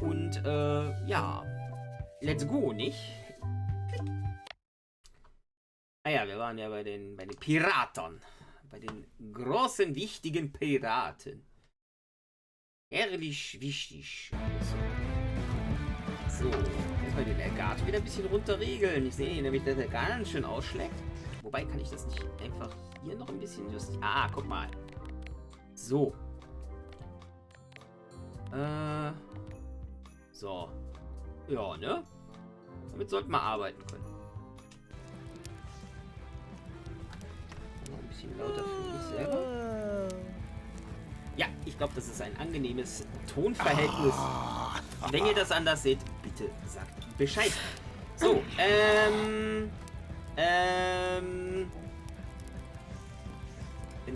Und, ja. Let's go, nicht? Ah ja, wir waren ja bei den Piraten. Bei den großen, wichtigen Piraten. Ehrlich wichtig. So, erstmal den Ergat wieder ein bisschen runterregeln. Ich sehe nämlich, dass er ganz schön ausschlägt. Wobei, kann ich das nicht einfach hier noch ein bisschen justieren? Ah, guck mal. So. So. Ja, ne? Damit sollten wir arbeiten können. Noch ein bisschen lauter für mich selber. Ja, ich glaube, das ist ein angenehmes Tonverhältnis. Wenn ihr das anders seht, bitte sagt Bescheid. So, dann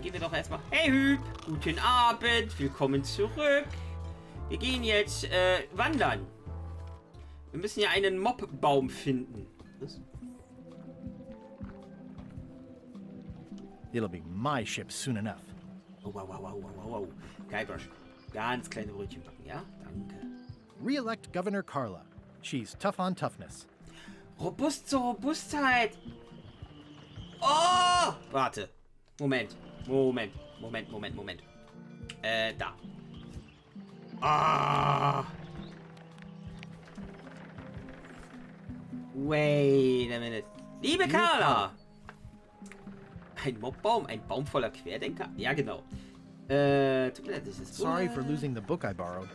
gehen wir doch erstmal. Hey Hüb, guten Abend, willkommen zurück. Wir gehen jetzt wandern. Wir müssen ja einen Mobbaum finden. Was? It'll be my ship soon enough. Oh, wow, wow, wow, wow, wow. Guybrush. Ganz kleine Brötchen backen, ja? Danke. Re-elect Governor Carla. She's tough on toughness. Robust zur Robustheit. Oh! Warte. Moment. Da. Ah! Wait a minute. Liebe Carla! Ein Mobbaum? Ein Baum voller Querdenker? Ja, genau. Tut mir leid, das ist Sorry for losing the book I borrowed.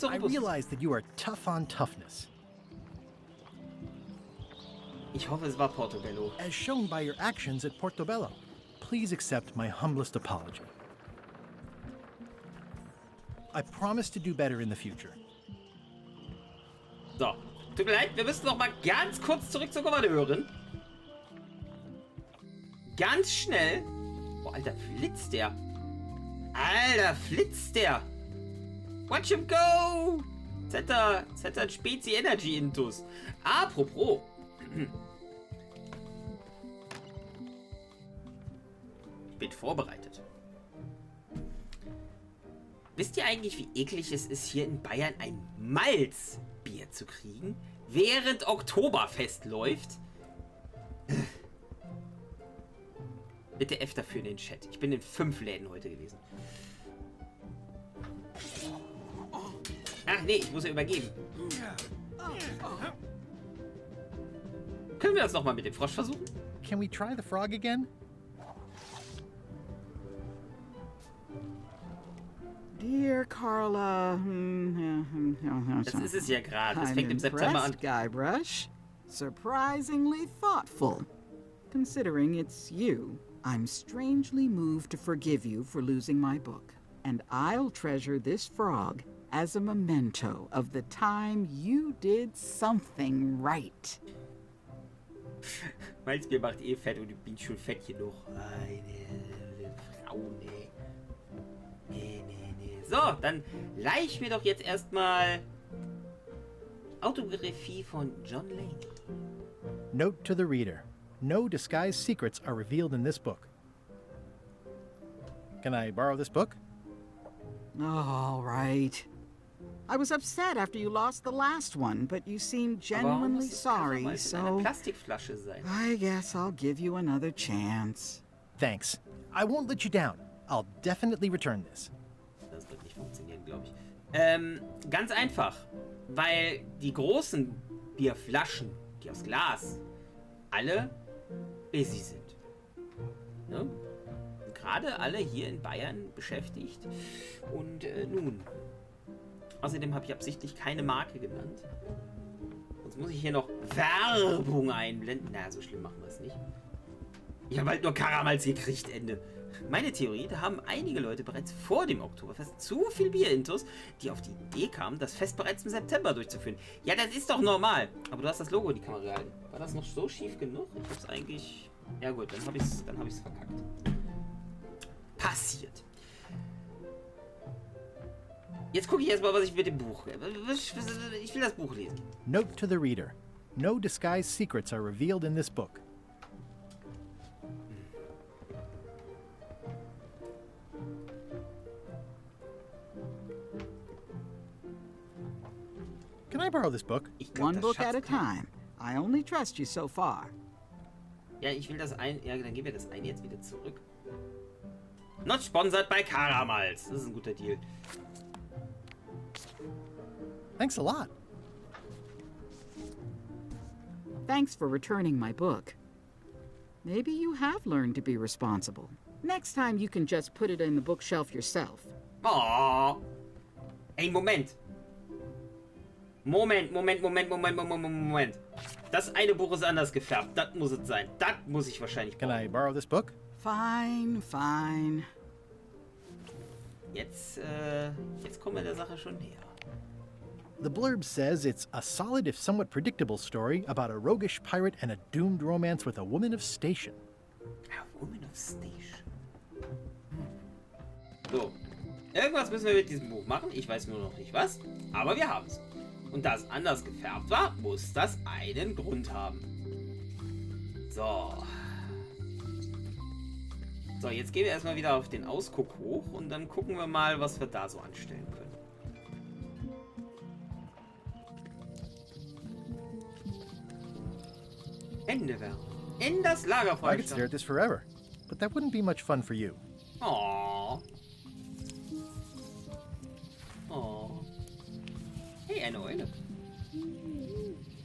I realize that you are tough on toughness. Ich hoffe, es war Portobello. As shown by your actions at Portobello, please accept my humblest apology. I promise to do better in the future. So, tut mir leid, wir müssen noch mal ganz kurz zurück zur Gouverneurin. Ganz schnell. Oh, Alter, flitzt der. Alter, flitzt der. Watch him go. Jetzt hat er Spezi Energy Intus. Apropos. Ich bin vorbereitet. Wisst ihr eigentlich, wie eklig es ist, hier in Bayern ein Malzbier zu kriegen, während Oktoberfest läuft? Bitte F dafür in den Chat. Ich bin in 5 Läden heute gewesen. Ach nee, ich muss ja übergeben. Können wir das nochmal mit dem Frosch versuchen? Can we try the frog again? Dear Carla, Das ist es ja gerade. Es fängt im September an. Guybrush. Surprisingly thoughtful. Considering it's you, I'm strangely moved to forgive you for losing my book. And I'll treasure this frog as a memento of the time you did something right. Malzbier macht eh fett und ich bin schon fett genug. Eine Frau, nee. Nee. So, dann leih ich mir doch jetzt erstmal Autographie von John Lane. Note to the reader. No disguised secrets are revealed in this book. Can I borrow this book? All right. I was upset after you lost the last one, but you seemed genuinely sorry, so Plastikflasche sein. I guess I'll give you another chance. Thanks. I won't let you down. I'll definitely return this. Das wird nicht funktionieren, glaube ich. Ganz einfach. Weil die großen Bierflaschen, die aus Glas, alle busy sind. Ne? Gerade alle hier in Bayern beschäftigt. Und nun. Außerdem habe ich absichtlich keine Marke genannt. Sonst muss ich hier noch Werbung einblenden. Na, so schlimm machen wir es nicht. Ich habe halt nur Karamals gekriegt, Ende. Meine Theorie, da haben einige Leute bereits vor dem Oktoberfest zu viel Bierintus, die auf die Idee kamen, das Fest bereits im September durchzuführen. Ja, das ist doch normal. Aber du hast das Logo in die Kamera gehalten. War das noch so schief genug? Ich hab's eigentlich... Ja gut, dann hab ich's verkackt. Passiert. Jetzt gucke ich erstmal, was ich mit dem Buch... Ich will das Buch lesen. Note to the reader. No disguised secrets are revealed in this book. Can I borrow this book? Ich glaub, One das book at a Schatzkarte. time. I only trust you so far. Ja, ich will das ein... Ja, dann geben wir das eine jetzt wieder zurück. Not sponsored by Karamals. Das ist ein guter Deal. Thanks a lot. Thanks for returning my book. Maybe you have learned to be responsible. Next time you can just put it in the bookshelf yourself. Oh. Ey, Moment. Moment. Das eine Buch ist anders gefärbt. Das muss es sein. Das muss ich wahrscheinlich Can brauchen. I borrow this book? Fine, fine. Jetzt kommen wir der Sache schon näher. The blurb says it's a solid if somewhat predictable story about a roguish pirate and a doomed romance with a woman of station. A Woman of Station. So. Irgendwas müssen wir mit diesem Buch machen. Ich weiß nur noch nicht was. Aber wir haben es. Und da es anders gefärbt war, muss das einen Grund haben. So. So, jetzt gehen wir erstmal wieder auf den Ausguck hoch und dann gucken wir mal, was wir da so anstellen können. Hände wärmen. In das Lagerfeuer. I could stare at this forever, but that wouldn't be much fun for you. Oh. Oh. Hey, eine Eule.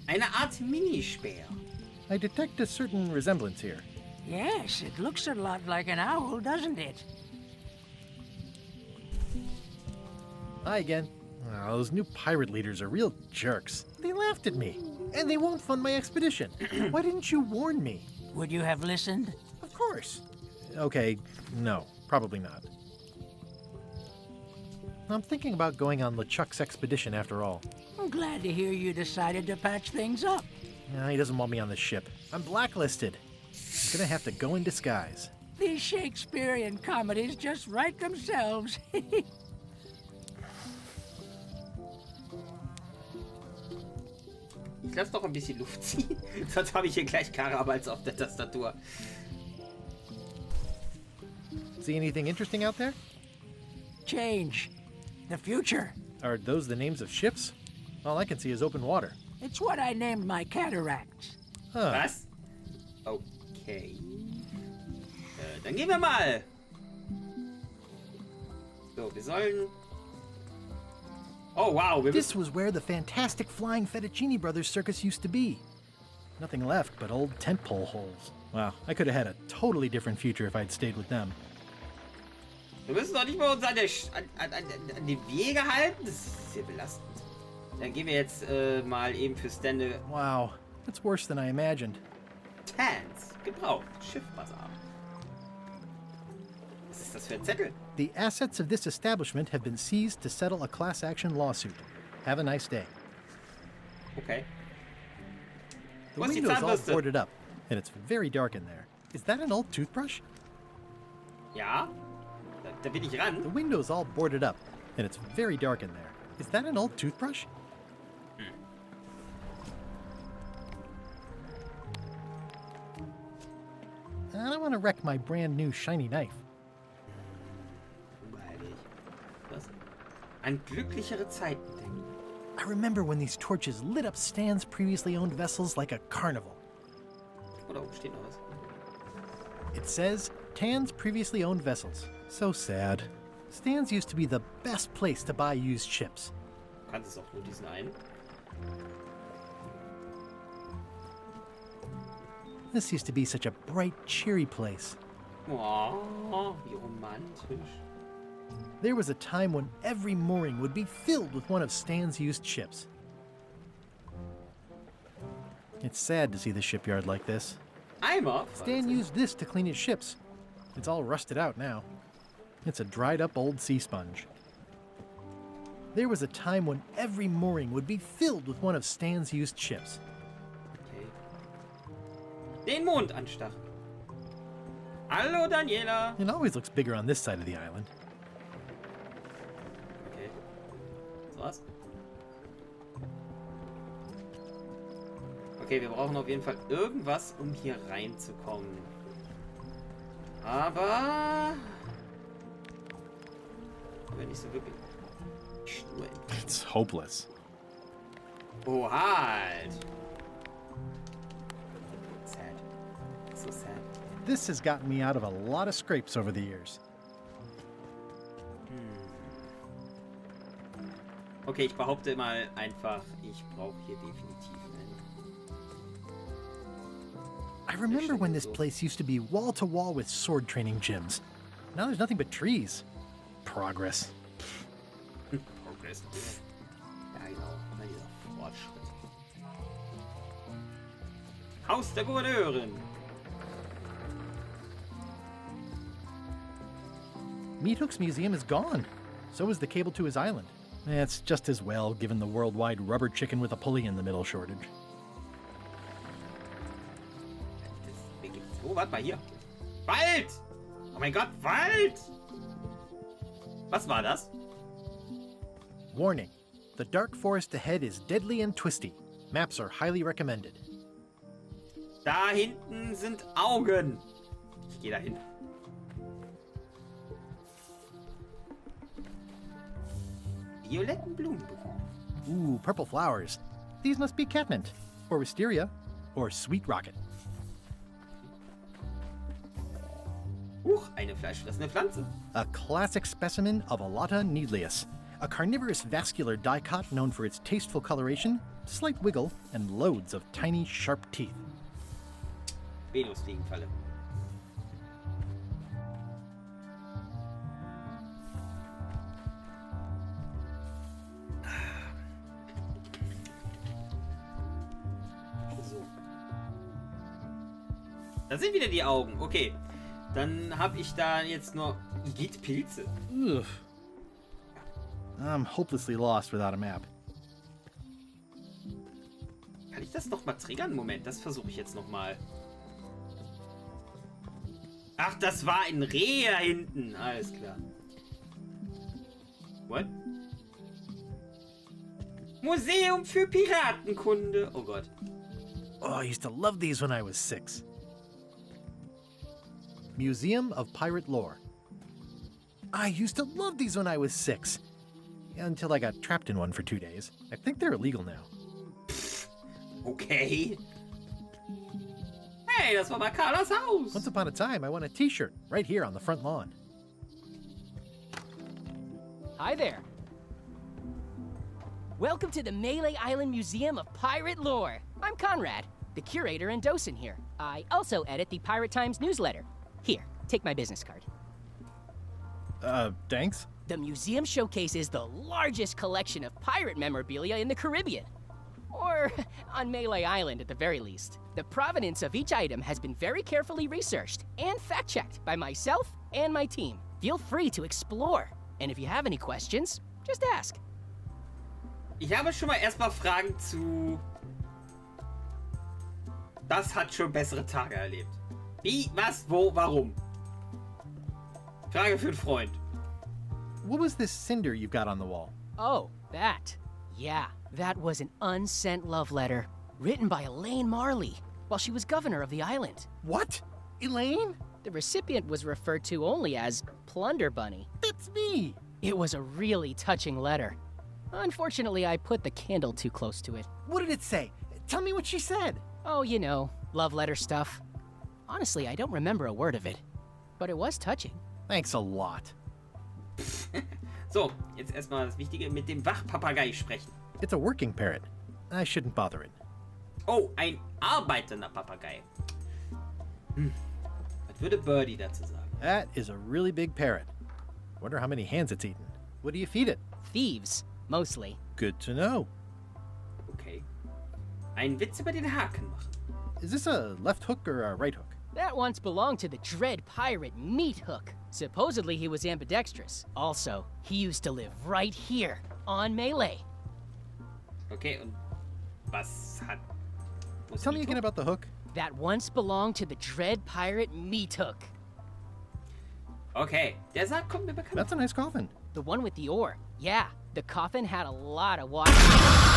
Eine Art Minispeer. I detect a certain resemblance here. Yes, it looks a lot like an owl, doesn't it? Hi again. Oh, those new pirate leaders are real jerks. They laughed at me, and they won't fund my expedition. Why didn't you warn me? Would you have listened? Of course. Okay, no, probably not. I'm thinking about going on LeChuck's expedition after all. I'm glad to hear you decided to patch things up. Nah, he doesn't want me on the ship. I'm blacklisted. I'm gonna have to go in disguise. These Shakespearean comedies just write themselves. Ich lasse doch ein bisschen Luft ziehen. Sonst habe ich hier gleich Karamals auf der Tastatur. See anything interesting out there? Change. The future. Are those the names of ships? All I can see is open water. It's what I named my cataracts. Huh. Was? Okay. Dann gehen wir mal. So, wir sollen... Oh, wow. This was where the fantastic flying Fettuccine Brothers circus used to be. Nothing left but old tentpole holes. Wow, I could have had a totally different future if I'd stayed with them. Wir müssen doch nicht mal uns an die Wege halten. Das ist sehr belastend. Dann gehen wir jetzt mal eben für Stände Wow, that's worse than I imagined. Tans. Gebraucht. Schiffbazar. Was ist das für ein Zettel? The assets of this establishment have been seized to settle a class action lawsuit. Have a nice day. Okay. The Wo ist die window's all Zahnbürste? boarded up, and it's very dark in there. Is that an old toothbrush? Ja. Da bin ich ran. The window's all boarded up, and it's very dark in there. Is that an old toothbrush? I don't want to wreck my brand new shiny knife. Was? An glücklichere Zeiten denken. I remember when these torches lit up Stan's previously owned vessels like a carnival. Oh, da oben steht noch was. It says, Tan's previously owned vessels. So sad. Stan's used to be the best place to buy used ships. Du kannst es auch nur diesen einen. This used to be such a bright, cheery place. Oh, wie romantisch. There was a time when every mooring would be filled with one of Stan's used ships. It's sad to see the shipyard like this. Eimer? Stan used this to clean his ships. It's all rusted out now. It's a dried up old sea sponge. There was a time when every mooring would be filled with one of Stan's used ships. Okay. Den Mond anstachen. Hallo, Daniela. It always looks bigger on this side of the island. Okay. So was? Okay, wir brauchen auf jeden Fall irgendwas, um hier reinzukommen. Aber nicht so wirklich. Schnur. It's hopeless. Oh, halt. Sad. So sad. This has gotten me out of a lot of scrapes over the years. Okay, ich behaupte mal einfach, ich brauche hier definitiv einen. I remember when this place used to be wall to wall with sword training gyms. Now there's nothing but trees. Progress. Progress. Ja, genau. Immer dieser Fortschritt. Haus der Gouverneurin. Meat Hook's museum is gone. So is the cable to his island. It's just as well, given the worldwide rubber chicken with a pulley in the middle shortage. Oh, warte mal hier. Wald! Oh mein Gott, Wald! Was war das? Warning. The dark forest ahead is deadly and twisty. Maps are highly recommended. Da hinten sind Augen. Ich gehe da hin. Violetten Blumenbewohner. Ooh, purple flowers. These must be catmint, or wisteria, or sweet rocket. Eine fleischfressende Pflanze. A classic specimen of Alata needleus, a carnivorous vascular dicot known for its tasteful coloration, slight wiggle, and loads of tiny, sharp teeth. Venusfliegenfalle. So. Da sind wieder die Augen. Okay. Dann habe ich da jetzt nur Pilze. Ugh. I'm hopelessly lost without a map. Kann ich das noch mal triggern? Moment, das versuche ich jetzt noch mal. Ach, das war ein Reh da hinten. Alles klar. What? Museum für Piratenkunde. Oh Gott. Oh, I used to love these when I was 6. Museum of Pirate Lore. I used to love these when I was 6. Until I got trapped in one for 2 days. I think they're illegal now. Okay. Hey, das war mal Carlas Haus. Once upon a time, I won a t-shirt right here on the front lawn. Hi there. Welcome to the Melee Island Museum of Pirate Lore. I'm Conrad, the curator and docent here. I also edit the Pirate Times newsletter. Here, take my business card. Thanks? The museum showcases the largest collection of pirate memorabilia in the Caribbean. Or on Melee Island at the very least. The provenance of each item has been very carefully researched and fact-checked by myself and my team. Feel free to explore. And if you have any questions, just ask. Ich habe schon mal erstmal Fragen zu... Das hat schon bessere Tage erlebt. Wie, was, wo, warum? Frage für einen Freund. What was this cinder you've got on the wall? Oh, that. Yeah, that was an unsent love letter written by Elaine Marley while she was governor of the island. What? Elaine? The recipient was referred to only as Plunder Bunny. That's me! It was a really touching letter. Unfortunately, I put the candle too close to it. What did it say? Tell me what she said. Oh, you know, love letter stuff. Honestly, I don't remember a word of it, but it was touching. Thanks a lot. So, jetzt erstmal das Wichtige mit dem Wachpapagei sprechen. It's a working parrot. I shouldn't bother it. Oh, ein arbeitender Papagei. Was würde Birdie dazu sagen? That is a really big parrot. Wonder how many hands it's eaten. What do you feed it? Thieves, mostly. Good to know. Okay. Einen Witz über den Haken machen. Is this a left hook or a right hook? That once belonged to the dread pirate Meat Hook. Supposedly he was ambidextrous. Also, he used to live right here, on Melee. Okay, und was hat... Tell me again about the hook. That once belonged to the dread pirate Meat Hook. Okay, der Sarg kommt mir bekannt. That's a nice coffin. The one with the oar. Yeah, the coffin had a lot of water. I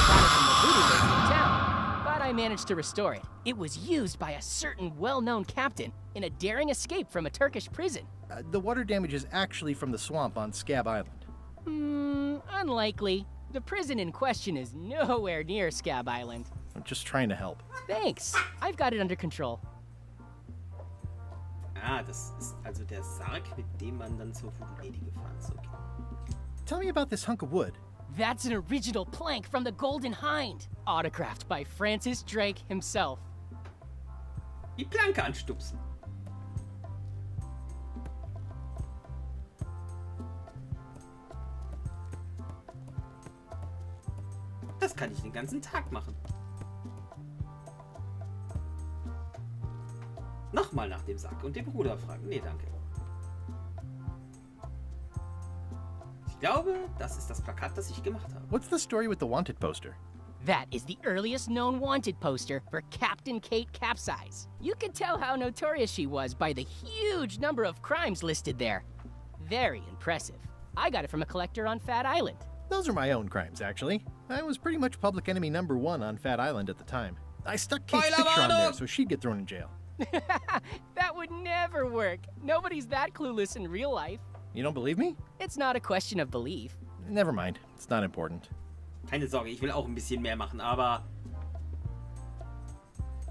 got it from the voodoo lady in town, but I managed to restore it. It was used by a certain well-known captain in a daring escape from a Turkish prison. The water damage is actually from the swamp on Scab Island. Unlikely. The prison in question is nowhere near Scab Island. I'm just trying to help. Thanks. I've got it under control. Ah, das ist also der Sarg, mit dem man dann zur Voodoo-Lady gefahren ist. Okay. Tell me about this hunk of wood. That's an original plank from the Golden Hind, autographed by Francis Drake himself. Die Planke anstupsen. Das kann ich den ganzen Tag machen. Nochmal nach dem Sack und dem Bruder fragen. Nee, danke. Ich glaube, das ist das Plakat, das ich gemacht habe. What's the story with the wanted poster? That is the earliest known wanted poster for Captain Kate Capsize. You can tell how notorious she was by the huge number of crimes listed there. Very impressive. I got it from a collector on Fat Island. Those are my own crimes, actually. I was pretty much public enemy #1 on Fat Island at the time. I stuck Kate's picture on there so she'd get thrown in jail. That would never work. Nobody's that clueless in real life. You don't believe me? It's not a question of belief. Never mind. It's not important. Keine Sorge, ich will auch ein bisschen mehr machen, aber...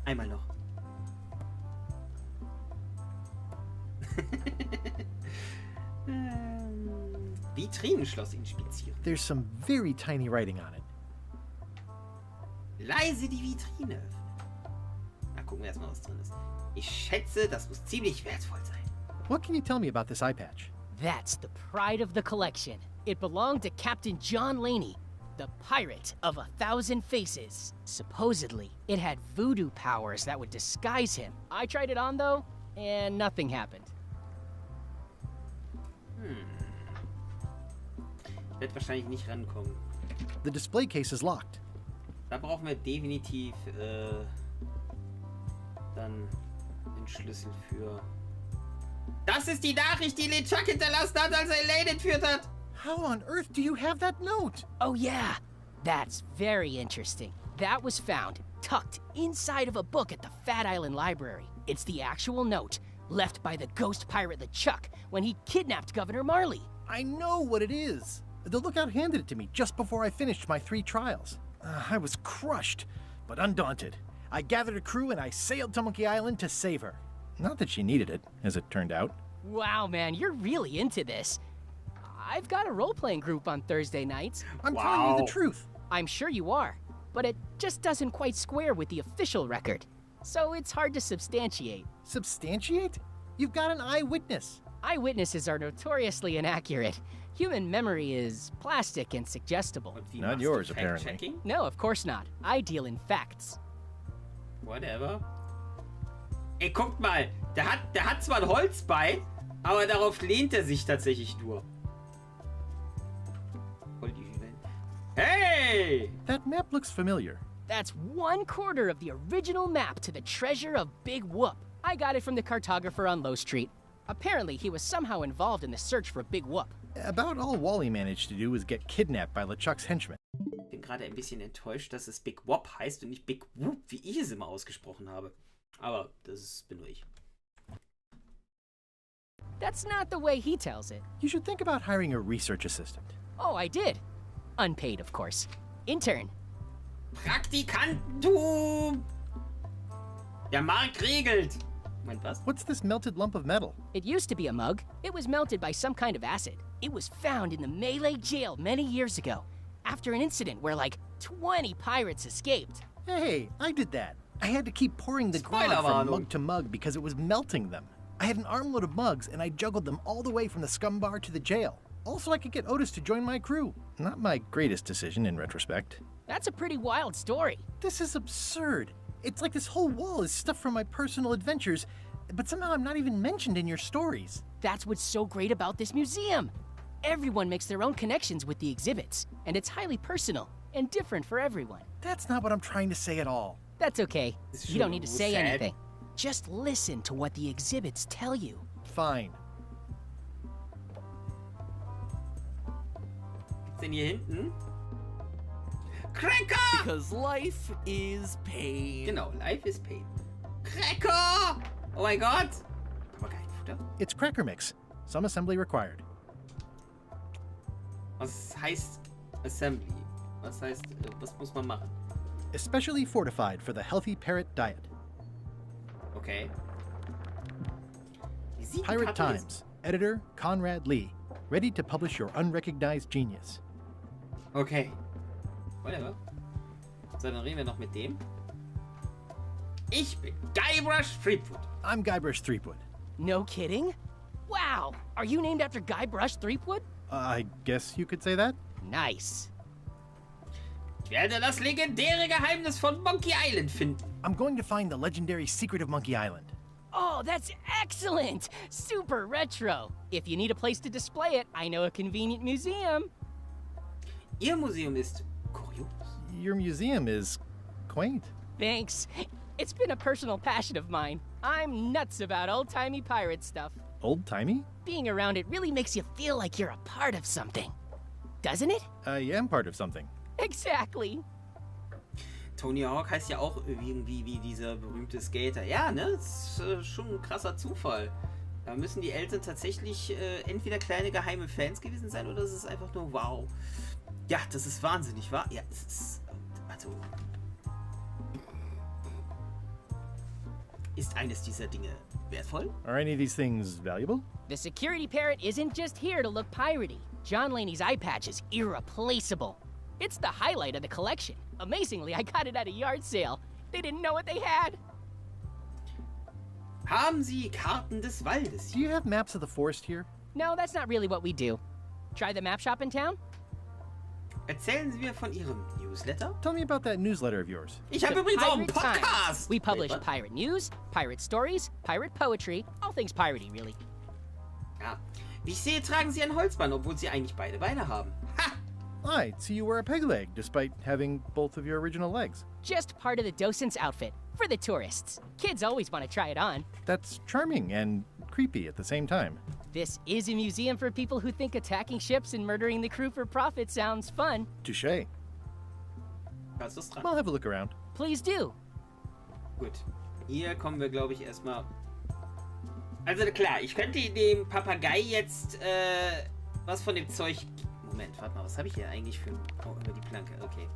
Einmal noch. Vitrinenschloss inspizieren. There's some very tiny writing on it. Leise die Vitrine öffnen. Na, gucken wir erstmal, was drin ist. Ich schätze, das muss ziemlich wertvoll sein. What can you tell me about this eye patch? That's the pride of the collection. It belonged to Captain John Laney, the pirate of 1,000 faces. Supposedly, it had voodoo powers that would disguise him. I tried it on, though, and nothing happened. Wird wahrscheinlich nicht rankommen. The display case is locked. Da brauchen wir definitiv dann den Schlüssel für. Das ist die Nachricht, die LeChuck hinterlassen hat, als er Elaine entführt hat. How on earth do you have that note? Oh yeah, that's very interesting. That was found tucked inside of a book at the Fat Island Library. It's the actual note left by the ghost pirate LeChuck when he kidnapped Governor Marley. I know what it is. The lookout handed it to me just before I finished my 3 trials. I was crushed, but undaunted. I gathered a crew and I sailed to Monkey Island to save her. Not that she needed it, as it turned out. Wow, man, you're really into this. I've got a role-playing group on Thursday nights. I'm telling you the truth. I'm sure you are, but it just doesn't quite square with the official record. So it's hard to substantiate. Substantiate? You've got an eyewitness. Eyewitnesses are notoriously inaccurate. Human memory is plastic and suggestible. Und wie Not machst yours, du apparently. Fact-Checking? No, of course not. I deal in facts. Whatever. Ey, guckt mal. Der hat zwar ein Holzbein, aber darauf lehnt er sich tatsächlich nur. Hey! That map looks familiar. That's 1/4 of the original map to the treasure of Big Whoop. I got it from the cartographer on Low Street. Apparently, he was somehow involved in the search for Big Whoop. About all Wally managed to do was get kidnapped by LeChuck's henchmen. Ich bin gerade ein bisschen enttäuscht, dass es Big Whoop heißt und nicht Big Whoop, wie ich es immer ausgesprochen habe. Aber bin nur ich. That's not the way he tells it. You should think about hiring a research assistant. Oh, I did. Unpaid, of course. Intern. Praktikantum! Der Markt regelt! Moment, was? What's this melted lump of metal? It used to be a mug. It was melted by some kind of acid. It was found in the Malay jail many years ago, after an incident where like 20 pirates escaped. Hey, I did that. I had to keep pouring the grog from mug to mug because it was melting them. I had an armload of mugs and I juggled them all the way from the scum bar to the jail. Also, I could get Otis to join my crew. Not my greatest decision in retrospect. That's a pretty wild story. This is absurd. It's like this whole wall is stuff from my personal adventures, but somehow I'm not even mentioned in your stories. That's what's so great about this museum. Everyone makes their own connections with the exhibits, and it's highly personal and different for everyone. That's not what I'm trying to say at all. That's okay. You don't need to say sad. anything. Just listen to what the exhibits tell you. Fine. Gibt's denn hier hinten? Cracker! Because life is pain. Genau, life is pain. Cracker! Oh mein Gott! Aber kein Futter? It's cracker mix. Some assembly required. Was heißt Assembly? Was heißt, was muss man machen? Especially fortified for the healthy parrot diet. Okay. Wie sieht die Pirate Karte jetzt- Times. Editor Conrad Lee. Ready to publish your unrecognized genius. Okay. Whatever. So, dann reden wir noch mit dem. Ich bin Guybrush Threepwood. I'm Guybrush Threepwood. No kidding? Wow, are you named after Guybrush Threepwood? I guess you could say that. Nice. Ich werde das legendäre Geheimnis von Monkey Island finden. I'm going to find the legendary secret of Monkey Island. Oh, that's excellent! Super retro. If you need a place to display it, I know a convenient museum. Ihr Museum ist kurios. Your museum is quaint. Thanks. It's been a personal passion of mine. I'm nuts about old-timey pirate stuff. Old-timey? Being around it really makes you feel like you're a part of something. Doesn't it? I am part of something. Exactly. Tony Hawk heißt ja auch irgendwie wie dieser berühmte Skater. Ja, ne? Das ist schon ein krasser Zufall. Da müssen die Eltern tatsächlich entweder kleine geheime Fans gewesen sein oder es ist einfach nur wow. Ja, das ist wahnsinnig, wahr? Ja, es ist... Also... Ist eines dieser Dinge wertvoll? Are any of these things valuable? The security parrot isn't just here to look piratey. John Laney's eye patch is irreplaceable. It's the highlight of the collection. Amazingly, I got it at a yard sale. They didn't know what they had. Haben Sie Karten des Waldes? Do you have maps of the forest here? No, that's not really what we do. Try the map shop in town? Erzählen Sie mir von Ihrem Newsletter? Tell me about that newsletter of yours. Ich habe The übrigens auch einen Pirate Times. Podcast! We publish Wait, what? pirate news, pirate stories, pirate poetry, all things piratey, really. Ja. Wie ich sehe, tragen Sie ein Holzbein, obwohl Sie eigentlich beide Beine haben. Ha! I see you wear a peg leg, despite having both of your original legs. Just part of the docent's outfit, for the tourists. Kids always want to try it on. That's charming and creepy at the same time. This is a museum for people who think attacking ships and murdering the crew for profit sounds fun. Touché. Was ist dran? I'll have a look around. Please do. Gut. Hier kommen wir, glaube ich, erstmal... Also klar, ich könnte dem Papagei jetzt was von dem Zeug... Moment, warte mal, was habe ich hier eigentlich für... Oh, über die Planke, okay.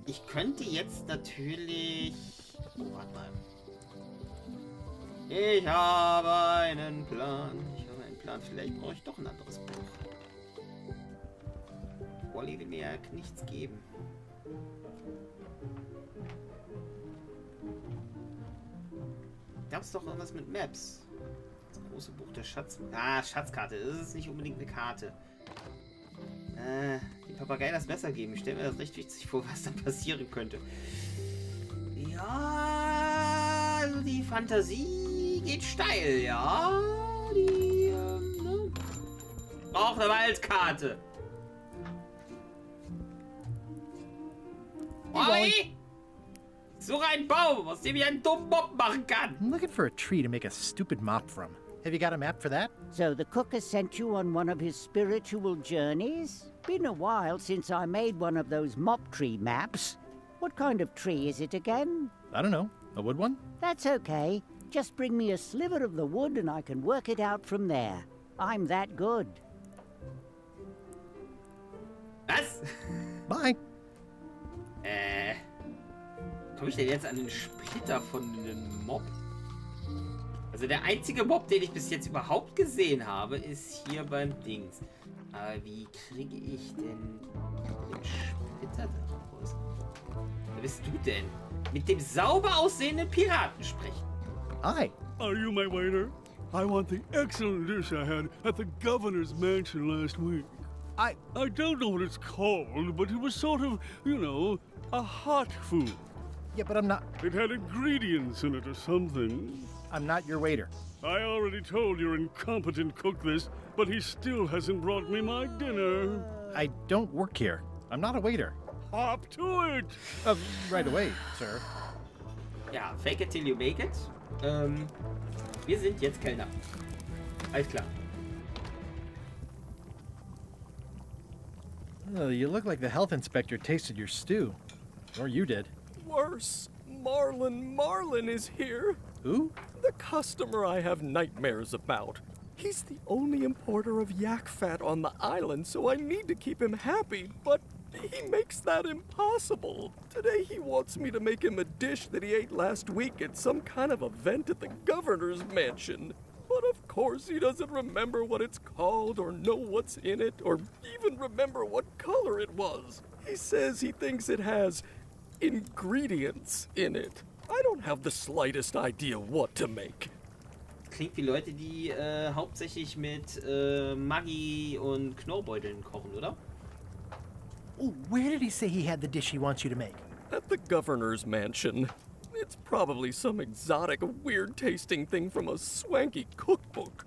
Ich könnte jetzt natürlich... Oh, warte mal. Ich habe einen Plan. Vielleicht brauche ich doch ein anderes Buch. Wally will mir ja nichts geben. Gab es doch irgendwas mit Maps? Das große Buch der Schatzkarte. Das ist nicht unbedingt eine Karte. Die Papagei das besser geben. Ich stelle mir das recht wichtig vor, was dann passieren könnte. Ja, also die Fantasie geht steil, ja. Die, ne? Braucht eine Waldkarte. Olli! Suche einen Baum, aus dem ich einen dummen Mob machen kann. I'm looking for a tree to make a stupid mop from. Have you got a map for that? So the cook has sent you on one of his spiritual journeys? Been a while since I made one of those mop tree maps. What kind of tree is it again? I don't know. A wood one? That's okay. Just bring me a sliver of the wood and I can work it out from there. I'm that good. Was? Bye. Komme ich denn jetzt an den Splitter von einem Mob? Also der einzige Mob, den ich bis jetzt überhaupt gesehen habe, ist hier beim Dings. Aber wie kriege ich denn den Splitter da raus? Wer bist du denn? Mit dem sauber aussehenden Piraten sprechen. Hi. Are you my waiter? I want the excellent dish I had at the governor's mansion last week. I don't know what it's called, but it was sort of, you know, a hot food. Yeah, but I'm not... It had ingredients in it or something. I'm not your waiter. I already told your incompetent cook this, but he still hasn't brought me my dinner. I don't work here. I'm not a waiter. Hop to it! Right away, sir. Ja, fake it till you make it. Wir sind jetzt Kellner. Alles klar. Oh, you look like the health inspector tasted your stew. Or you did. Worse. Marlin is here. Who? The customer I have nightmares about. He's the only importer of yak fat on the island, so I need to keep him happy, but he makes that impossible. Today he wants me to make him a dish that he ate last week at some kind of event at the governor's mansion. But of course he doesn't remember what it's called or know what's in it or even remember what color it was. He says he thinks it has ingredients in it. I don't have the slightest idea what to make. Klingt wie Leute, die hauptsächlich mit Maggi und Knorrbeuteln kochen, oder? Oh, where did he say he had the dish he wants you to make? At the governor's mansion. It's probably some exotic, weird-tasting thing from a swanky cookbook.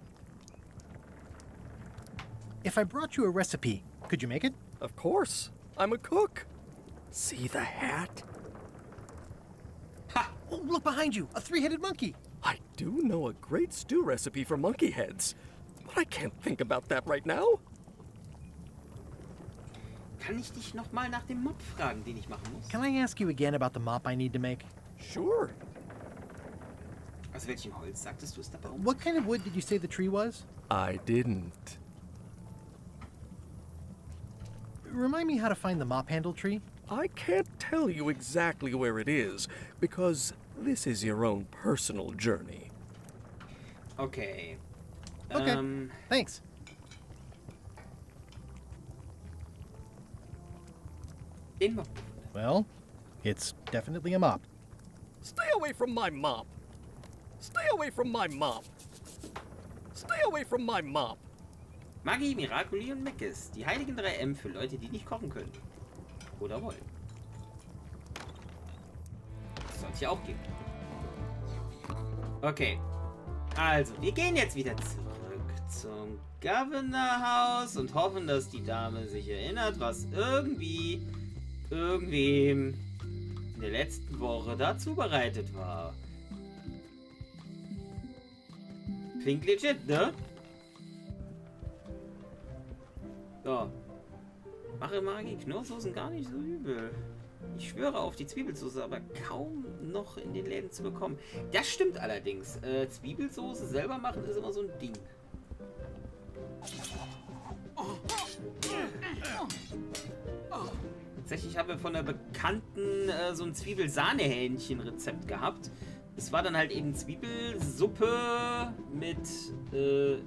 If I brought you a recipe, could you make it? Of course. I'm a cook. See the hat? Ha! Oh, look behind you! A three-headed monkey! I do know a great stew recipe for monkey heads, but I can't think about that right now. Kann ich dich nochmal nach dem Mob fragen, den ich machen muss? Can I ask you again about the mop I need to make? Sure. Aus welchem Holz sagtest du es dabei? What kind of wood did you say the tree was? I didn't. Remind me how to find the mop handle tree? I can't tell you exactly where it is, because this is your own personal journey. Okay. Okay, thanks. Den Mob. Well, it's definitely a mop. Stay away from my mop. Stay away from my mop. Stay away from my mop. Maggi, Miracoli und Meckes. Die heiligen 3M für Leute, die nicht kochen können. Oder wollen. Das sollte ja auch gehen. Okay. Also, wir gehen jetzt wieder zurück zum Governorhaus und hoffen, dass die Dame sich erinnert, was irgendwem in der letzten Woche da zubereitet war. Klingt legit, ne? So. Mache Magie Knoblauchsoßen gar nicht so übel. Ich schwöre auf die Zwiebelsoße, aber kaum noch in den Läden zu bekommen. Das stimmt allerdings. Zwiebelsoße selber machen ist immer so ein Ding. Tatsächlich habe ich von einer Bekannten so ein Zwiebelsahnehähnchen-Rezept gehabt. Es war dann halt eben Zwiebelsuppe mit,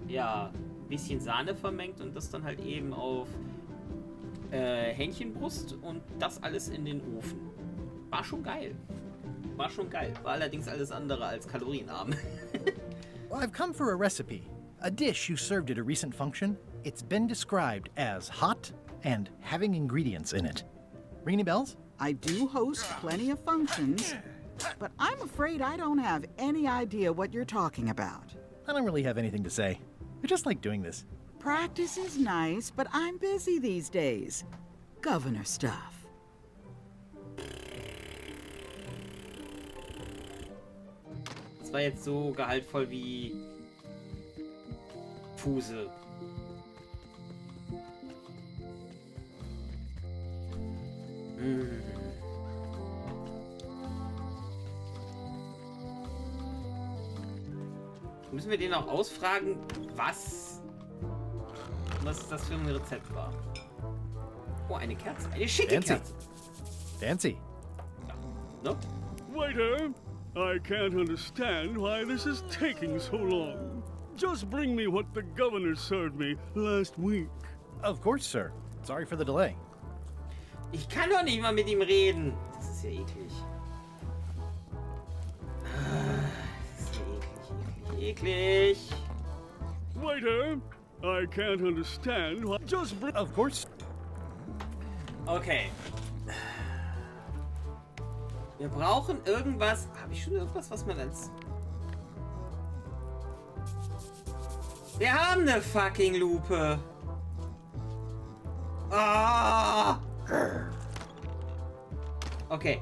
ja, ein bisschen Sahne vermengt und das dann halt eben auf Hähnchenbrust und das alles in den Ofen. War schon geil. War schon geil. War allerdings alles andere als kalorienarm. Well, I've come for a recipe. A dish you served at a recent function. It's been described as hot and having ingredients in it. Ring any bells? I do host plenty of functions, but I'm afraid I don't have any idea what you're talking about. I don't really have anything to say. I just like doing this. Practice is nice, but I'm busy these days. Governor stuff. Das war jetzt so gehaltvoll wie Fuse. Müssen wir den auch ausfragen, was das für ein Rezept war? Oh, eine Kerze. Eine schicke Fancy. Kerze. Fancy. No? Waiter, I can't understand why this is taking so long. Just bring me what the governor served me last week. Of course, sir. Sorry for the delay. Ich kann doch nicht mal mit ihm reden. Das ist ja eklig. Das ist ja eklig. Waiter, I can't understand why. Just bring. Of course. Okay. Wir brauchen irgendwas. Habe ich schon irgendwas, was man als... Wir haben eine fucking Lupe. Ah! Okay.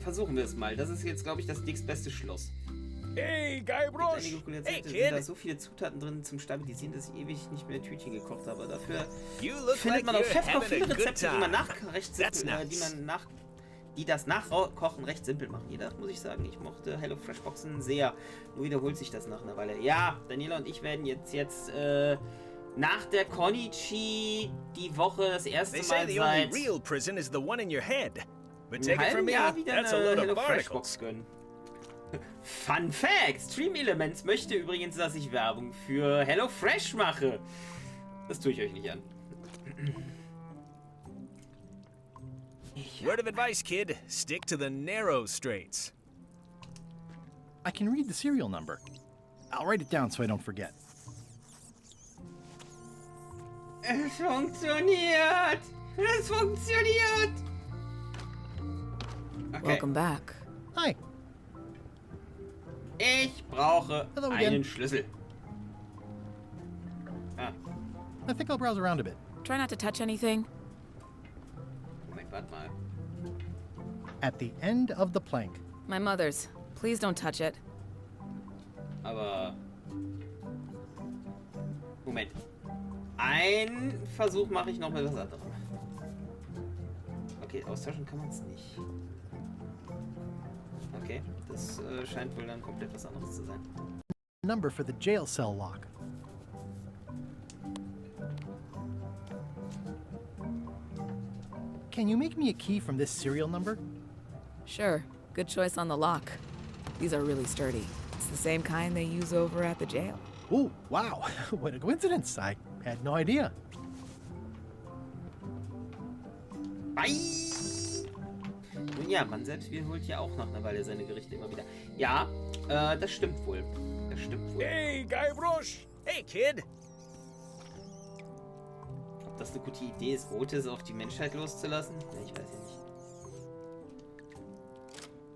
Versuchen wir es mal. Das ist jetzt, glaube ich, das nächstbeste Schloss. Hey, Guybrush! Hey, sind da so viele Zutaten drin zum Stabilisieren, dass ich ewig nicht mehr Tütchen gekocht habe. Dafür findet man auf Chefkoch viele Rezepte, die man die das Nachkochen recht simpel machen. Jedoch muss ich sagen, ich mochte HelloFresh-Boxen sehr. Nur wiederholt sich das nach einer Weile. Ja, Daniela und ich werden jetzt nach der Konichi die Woche das erste Mal seit real prison is the one in your head. But einem take it from halben me, Jahr wieder that's a eine load of HelloFresh-Box barnacles. gönnen. Fun Fact! Stream Elements möchte übrigens, dass ich Werbung für HelloFresh mache. Das tue ich euch nicht an. Word of advice, kid. Stick to the narrow straights. I can read the serial number. I'll write it down so I don't forget. Es funktioniert! Es funktioniert! Okay. Welcome back. Hi. Ich brauche Hello again. einen Schlüssel. Ah, I think I'll browse around a bit. Try not to touch anything. Moment, warte mal. At the end of the plank. My mother's. Please don't touch it. Aber... Moment. Ein Versuch mache ich noch mit was anderem. Okay, austauschen kann man es nicht. Okay, das scheint wohl dann komplett was anderes zu sein. Number for the jail cell lock. Can you make me a key from this serial number? Sure. Good choice on the lock. These are really sturdy. It's the same kind they use over at the jail. Oh, wow. What a coincidence. I had no idea. Bye! Nun ja, man selbst wiederholt ja auch nach einer Weile seine Gerichte immer wieder. Ja, das stimmt wohl. Das stimmt wohl. Hey, Guybrush! Hey, kid! Ob das eine gute Idee ist, Otis auf die Menschheit loszulassen? Ja, ich weiß ja nicht.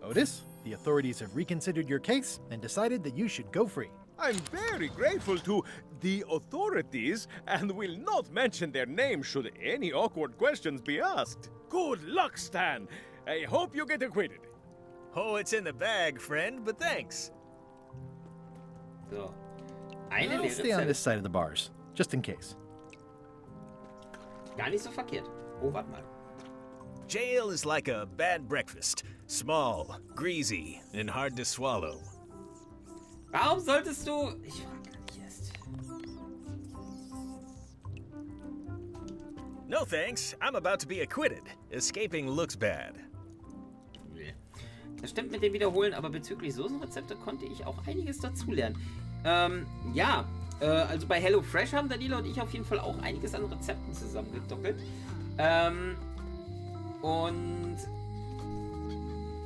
Otis, the authorities have reconsidered your case and decided that you should go free. I'm very grateful to the authorities and will not mention their name should any awkward questions be asked. Good luck, Stan. I hope you get acquitted. Oh, it's in the bag, friend, but thanks. So. Eine I'll leere stay on Zelle. this side of the bars, just in case. Gar nicht so verkehrt. Oh, warte mal. Jail is like a bad breakfast. Small, greasy, and hard to swallow. Warum solltest du... Ich frage gar nicht erst. No thanks, I'm about to be acquitted. Escaping looks bad. Nee. Das stimmt mit dem Wiederholen, aber bezüglich Soßenrezepte konnte ich auch einiges dazulernen. Ja, also bei HelloFresh haben Daniela und ich auf jeden Fall auch einiges an Rezepten zusammengedoppelt. Und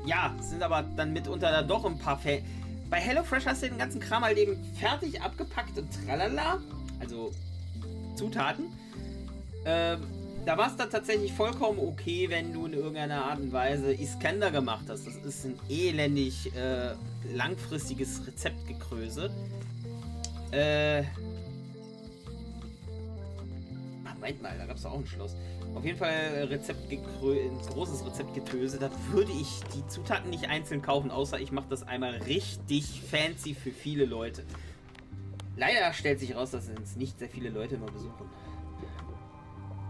ja, sind aber dann mitunter dann doch ein paar Fälle. Bei HelloFresh hast du den ganzen Kram halt eben fertig abgepackt und tralala. Also Zutaten. Da war es dann tatsächlich vollkommen okay, wenn du in irgendeiner Art und Weise Iskender gemacht hast. Das ist ein elendig langfristiges Rezeptgekröse. Moment mal, da gab es doch auch ein Schloss. Auf jeden Fall ein großes Rezeptgetöse. Da würde ich die Zutaten nicht einzeln kaufen, außer ich mache das einmal richtig fancy für viele Leute. Leider stellt sich raus, dass es nicht sehr viele Leute immer besuchen.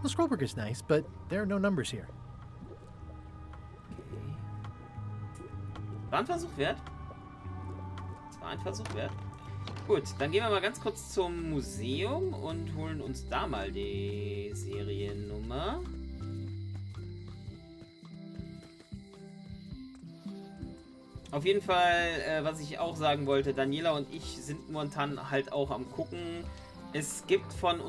The scrollbook is nice, but there are no numbers here. Okay. War ein Versuch wert? Das war ein Versuch wert. Gut, dann gehen wir mal ganz kurz zum Museum und holen uns da mal die Seriennummer. Auf jeden Fall, was ich auch sagen wollte, Daniela und ich sind momentan halt auch am gucken. Es gibt von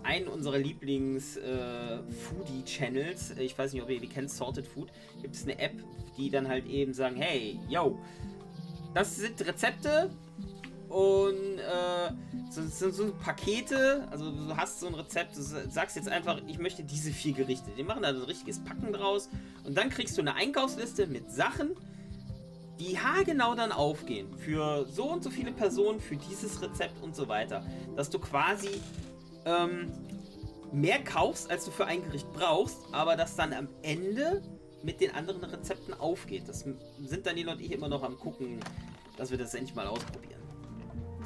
einen unserer Lieblings-Foodie-Channels, ich weiß nicht, ob ihr die kennt, Sorted Food, gibt es eine App, die dann halt eben sagen, hey, yo, das sind Rezepte und so Pakete, also du hast so ein Rezept, du sagst jetzt einfach, ich möchte diese 4 Gerichte. Die machen da so ein richtiges Packen draus und dann kriegst du eine Einkaufsliste mit Sachen, die haargenau dann aufgehen für so und so viele Personen, für dieses Rezept und so weiter. Dass du quasi mehr kaufst, als du für ein Gericht brauchst, aber das dann am Ende mit den anderen Rezepten aufgeht. Das sind Daniela und ich immer noch am gucken, dass wir das endlich mal ausprobieren.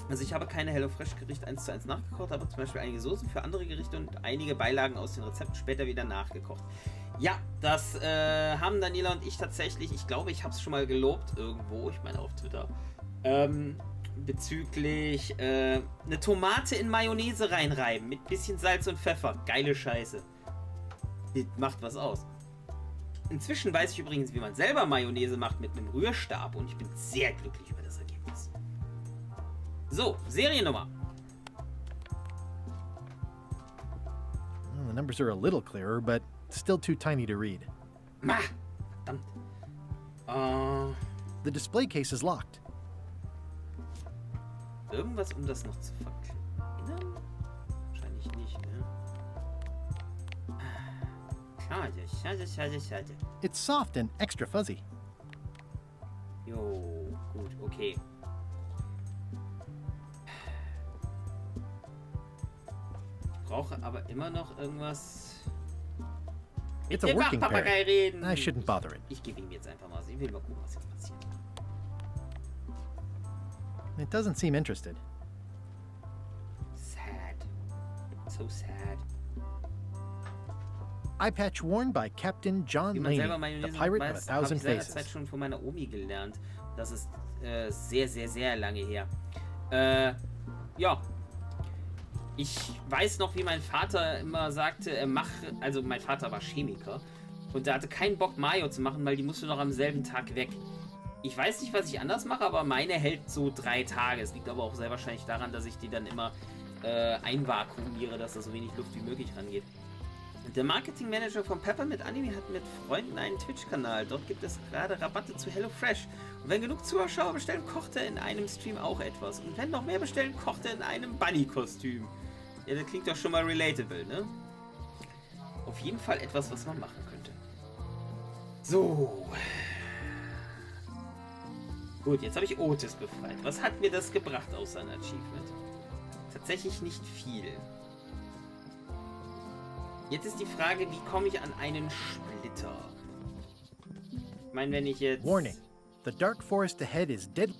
Also ich habe keine HelloFresh-Gerichte 1:1 nachgekocht, aber zum Beispiel einige Soßen für andere Gerichte und einige Beilagen aus den Rezepten später wieder nachgekocht. Ja, das haben Daniela und ich tatsächlich, ich glaube, ich habe es schon mal gelobt irgendwo, ich meine auf Twitter, bezüglich eine Tomate in Mayonnaise reinreiben mit bisschen Salz und Pfeffer. Geile Scheiße. Das macht was aus. Inzwischen weiß ich übrigens, wie man selber Mayonnaise macht mit einem Rührstab und ich bin sehr glücklich über das Ergebnis. So, Seriennummer. Well, the numbers are a little clearer, but still too tiny to read. Verdammt. The display case is locked. Irgendwas, um das noch zu verkleinern? Wahrscheinlich nicht, ne? Schade. It's soft and extra fuzzy. Jo, gut, okay. Ich brauche aber immer noch irgendwas. It's a working Papagei parrot. reden. I shouldn't bother it. Ich gebe ihm jetzt einfach mal. Ich will mal gucken, was jetzt passiert. It doesn't seem interested. Sad. So sad. Eye patch worn by Captain John Wie man selber Laney, the Mayonnaise pirate weiß, of a habe thousand ich seinerzeit faces. schon von meiner Omi gelernt. Das ist sehr, sehr, sehr lange her. Ja. Ich weiß noch, wie mein Vater immer sagte, also mein Vater war Chemiker und der hatte keinen Bock, Mayo zu machen, weil die musste noch am selben Tag weg. Ich weiß nicht, was ich anders mache, aber meine hält so 3 Tage. Es liegt aber auch sehr wahrscheinlich daran, dass ich die dann immer einvakuumiere, dass da so wenig Luft wie möglich rangeht. Der Marketingmanager von Peppermint Anime hat mit Freunden einen Twitch-Kanal. Dort gibt es gerade Rabatte zu HelloFresh. Und wenn genug Zuschauer bestellen, kocht er in einem Stream auch etwas. Und wenn noch mehr bestellen, kocht er in einem Bunny-Kostüm. Ja, das klingt doch schon mal relatable, ne? Auf jeden Fall etwas, was man machen könnte. So. Gut, jetzt habe ich Otis befreit. Was hat mir das gebracht aus seinem Achievement? Tatsächlich nicht viel. Jetzt ist die Frage, wie komme ich an einen Splitter? Ich meine, wenn ich jetzt... Warning. The dark forest ahead is dead.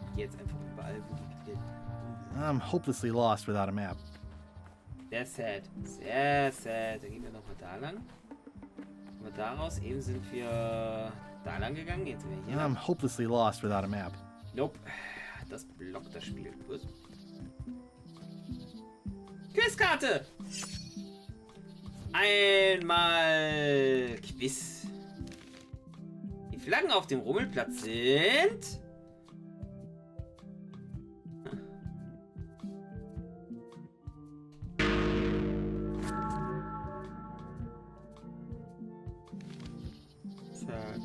Ich gehe jetzt einfach überall, wo die Quillen. I'm hopelessly lost without a map. Sehr sad. Sehr sad. Dann gehen wir nochmal da lang. Und daraus eben sind wir da lang gegangen. Jetzt sind wir hier lang. I'm hopelessly lost without a map. Nope. Das blockt das Spiel. Gut. Quizkarte! Einmal Quiz. Die Flaggen auf dem Rummelplatz sind... Sad.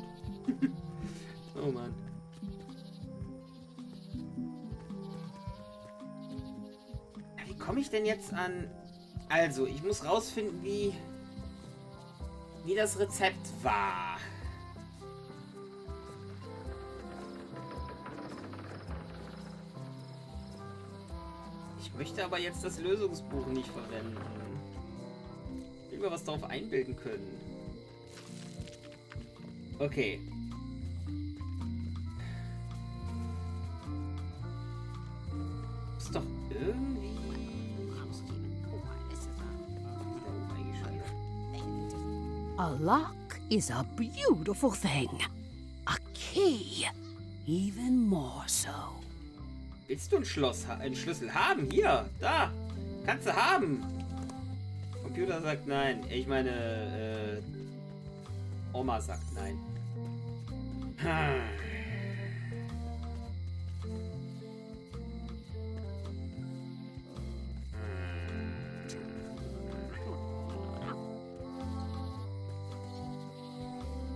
Oh Mann. Wie komme ich denn jetzt an... Also, ich muss rausfinden, wie das Rezept war. Ich möchte aber jetzt das Lösungsbuch nicht verwenden. Ich will mir was darauf einbilden können. Okay. Ist doch irgendwie... A lock is a beautiful thing. A key, even more so. Willst du einen Schlüssel haben? Hier, da. Kannst du haben. Computer sagt nein. Ich meine, Oma sagt nein.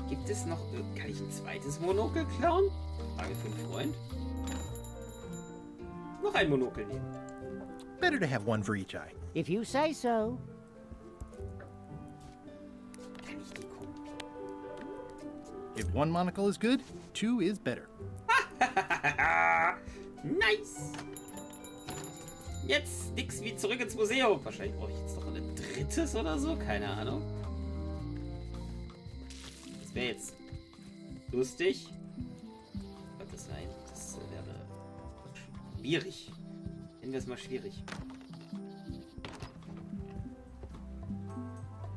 Gibt es noch... Kann ich ein zweites Monokel klauen? Frage für einen Freund. Noch ein Monokel nehmen. Better to have one for each eye. If you say so. Kann ich die gucken? If one monocle is good, 2 is better. Nice! Jetzt nix wie zurück ins Museum. Wahrscheinlich brauche ich jetzt noch ein drittes oder so. Keine Ahnung. Das wäre jetzt lustig. Was das sein? Das wäre schwierig. Nennen wir es mal schwierig.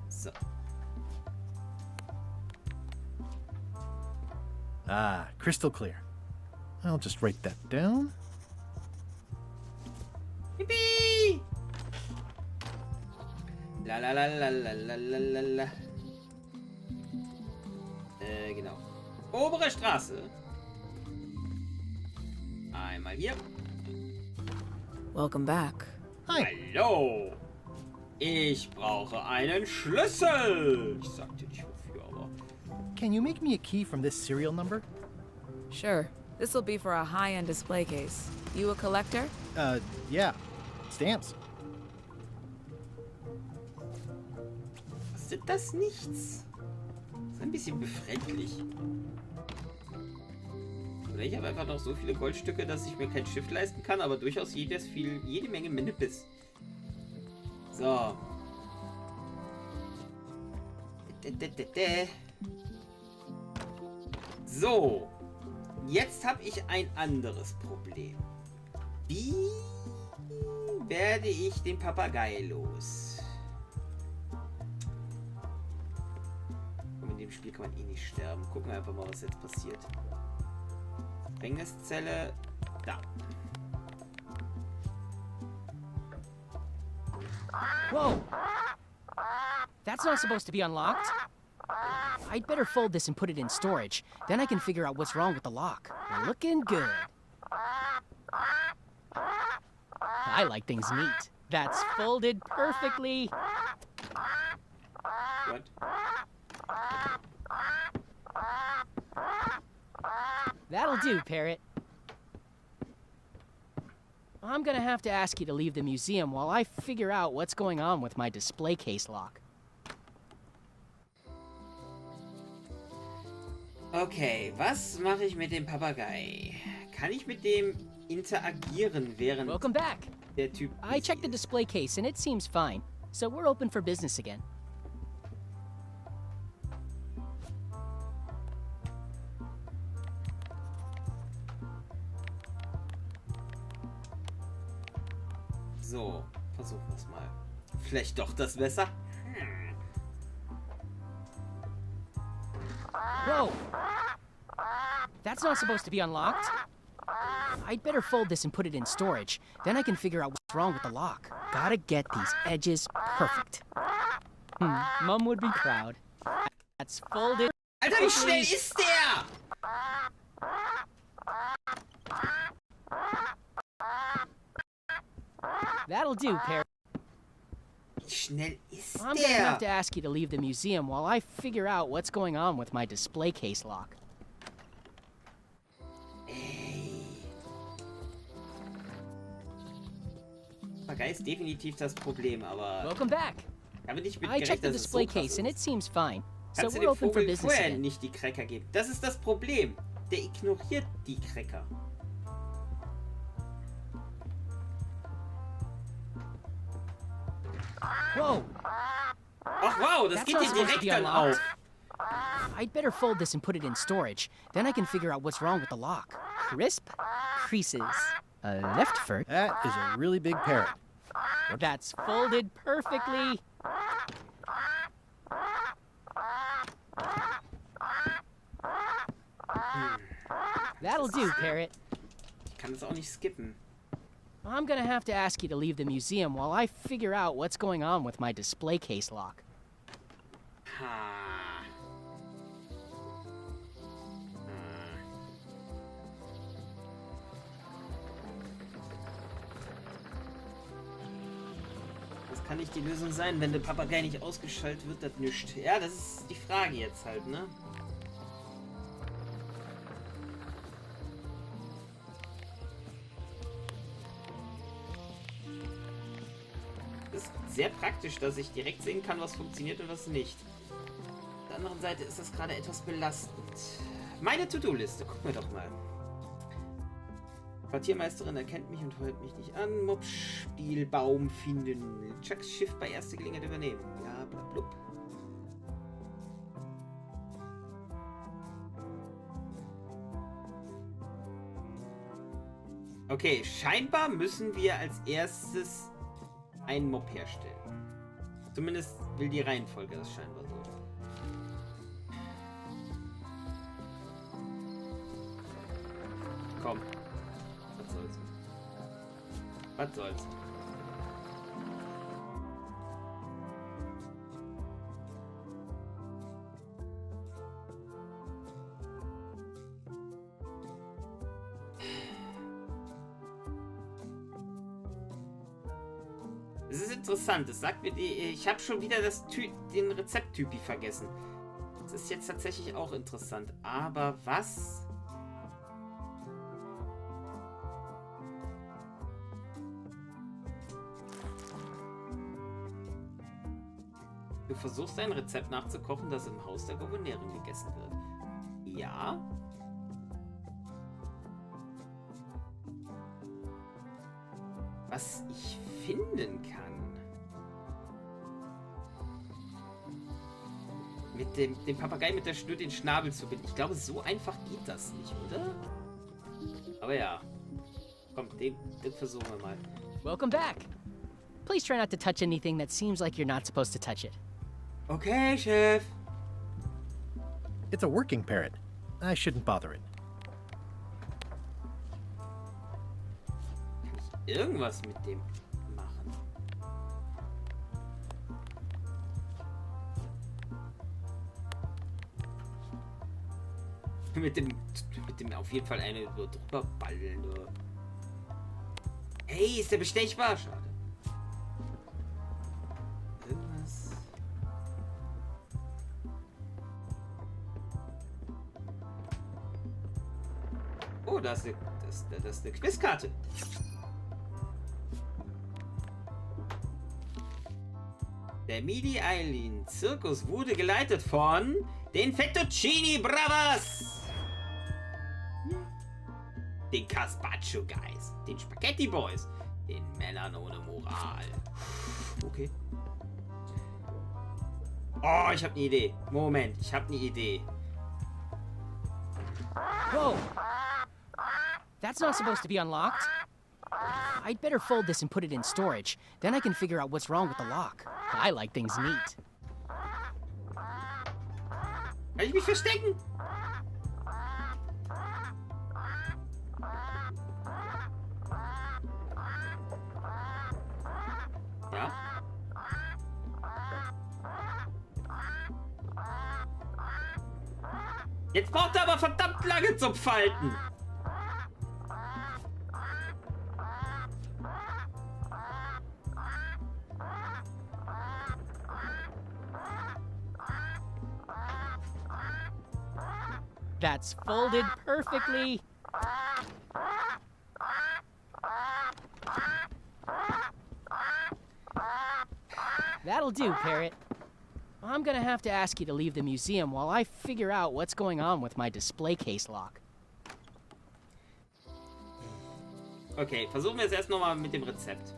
So. Ah, crystal clear. I'll just write that down. Yippie! La la la la la la la la la. Genau. Obere Straße. Einmal hier. Welcome back. Hi. Hallo. Ich brauche einen Schlüssel. Ich sagte nicht wofür, aber... Can you make me a key from this serial number? Sure. This will be for a high-end display case. You a collector? Yeah. Stamps. Kostet das nichts? Ist ein bisschen befremdlich. Oder ich habe einfach noch so viele Goldstücke, dass ich mir kein Schiff leisten kann, aber durchaus jede Menge Minnebiss. So. So. Jetzt habe ich ein anderes Problem. Wie werde ich den Papagei los? Und in dem Spiel kann man eh nicht sterben. Gucken wir einfach mal, was jetzt passiert. Gefängniszelle. Da. Whoa! That's not supposed to be unlocked. I'd better fold this and put it in storage. Then I can figure out what's wrong with the lock. Looking good. I like things neat. That's folded perfectly. What? That'll do, Parrot. I'm gonna have to ask you to leave the museum while I figure out what's going on with my display case lock. Okay, was mache ich mit dem Papagei? Kann ich mit dem interagieren, während Welcome back. der Typ... I checked the display case and it seems fine, so we're open for business again. So, versuchen wir es mal. Vielleicht doch das Messer? Whoa! That's not supposed to be unlocked. I'd better fold this and put it in storage. Then I can figure out what's wrong with the lock. Gotta get these edges perfect. Mom would be proud. That's folded. Alter, wie schnell ist der? That'll do, Parrot. Wie schnell ist I'm gonna have to der? ask you to leave the museum while I figure out what's going on with my display case lock. Papagei ist definitiv das Problem, aber... Welcome back. Ich habe nicht I mitgerechnet, checked the dass es display so krass case and it ist. seems fine. So Kannst du we're dem open for Vogel business vorher again. nicht die Cracker geben? Das ist das Problem. Der ignoriert die Cracker. Whoa! Ach wow, das That's geht not dir supposed to direkt be dann auf. unlocked. I'd better fold this and put it in storage. Then I can figure out what's wrong with the lock. Crisp creases. A left foot. That is a really big parrot. That's folded perfectly. That'll do, Parrot. Ich kann das auch nicht skippen. I'm gonna have to ask you to leave the museum while I figure out what's going on with my display case lock. Ha. Das kann nicht die Lösung sein, wenn der Papagei nicht ausgeschaltet wird, das nischt. Ja, das ist die Frage jetzt halt, ne? Ist sehr praktisch, dass ich direkt sehen kann, was funktioniert und was nicht. Auf der anderen Seite ist das gerade etwas belastend. Meine To-Do-Liste, gucken wir doch mal. Quartiermeisterin erkennt mich und heuert mich nicht an. Mob-Spielbaum finden. Chucks Schiff bei erster Gelegenheit übernehmen. Bla bla blub. Okay, scheinbar müssen wir als erstes einen Mob herstellen. Zumindest will die Reihenfolge das scheinbar so. Komm. Was soll's? Was soll's? Es ist interessant. Es sagt mir, ich habe schon wieder den Rezepttypi vergessen. Das ist jetzt tatsächlich auch interessant. Aber was? Du versuchst ein Rezept nachzukochen, das im Haus der Gouverneurin gegessen wird. Ja. Was ich finden kann. Mit dem Papagei mit der Schnur den Schnabel zu binden. Ich glaube, so einfach geht das nicht, oder? Aber ja. Komm, den versuchen wir mal. Welcome back. Please try not to touch anything that seems like you're not supposed to touch it. Okay, Chef. It's a working parrot. I shouldn't bother it. Kann ich irgendwas mit dem machen? mit dem auf jeden Fall eine drüber ballen. Nur. Hey, ist der bestechbar? Schade. Irgendwas. Oh, das ist eine Quizkarte. Der Midi Island Zirkus wurde geleitet von den Fettuccini Brothers, den Carpaccio Guys, den Spaghetti Boys, den Männern ohne Moral. Okay. Oh, ich habe eine Idee. Moment, ich habe eine Idee. Whoa! That's not supposed to be unlocked. I'd better fold this and put it in storage. Then I can figure out what's wrong with the lock. I like things neat. Kann ich mich verstecken? Ja. Jetzt braucht er aber verdammt lange zum Falten. That's folded perfectly. That'll do, Parrot. I'm gonna have to ask you to leave the museum while I figure out what's going on with my display case lock. Okay, versuchen wir es erst nochmal mit dem Rezept.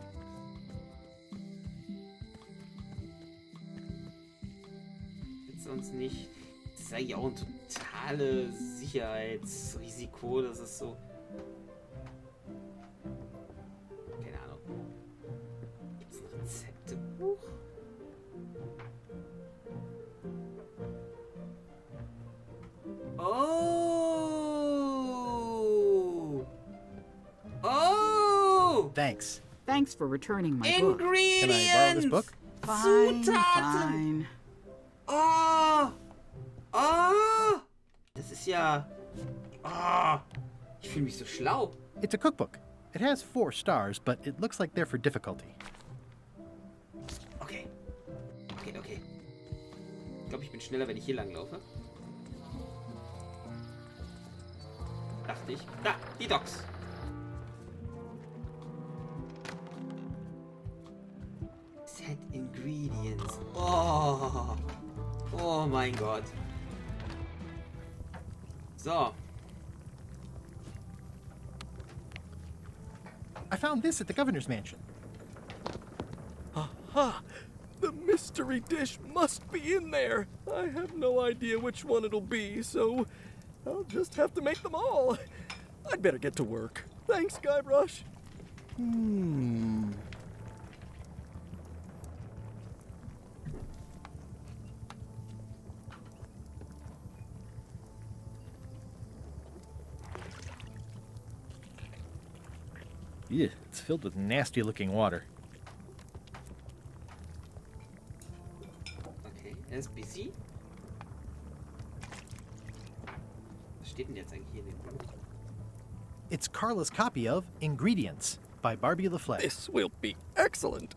Jetzt sonst nicht. Das ist eigentlich auch ein totales Sicherheitsrisiko, das ist so. Keine Ahnung. Gibt es ein Rezeptebuch? Oh! Oh! Thanks. Thanks for returning my book. Ingredients! Can I borrow this book? Fine, Zutaten! fine. Oh! Oh! Das ist ja... Oh! Ich fühle mich so schlau. It's a cookbook. It has 4 stars, but it looks like they're for difficulty. Okay. Okay. Ich glaube, ich bin schneller, wenn ich hier lang laufe. Dachte ich. Da, die Docks. Set Ingredients. Oh. Oh mein Gott. So. I found this at the governor's mansion. Aha! The mystery dish must be in there. I have no idea which one it'll be, so I'll just have to make them all. I'd better get to work. Thanks, Guybrush. Yeah, it's filled with nasty-looking water. Okay, er ist busy. Was steht denn jetzt eigentlich hier in dem Buch? It's Carla's copy of Ingredients by Barbie LaFleur. This will be excellent.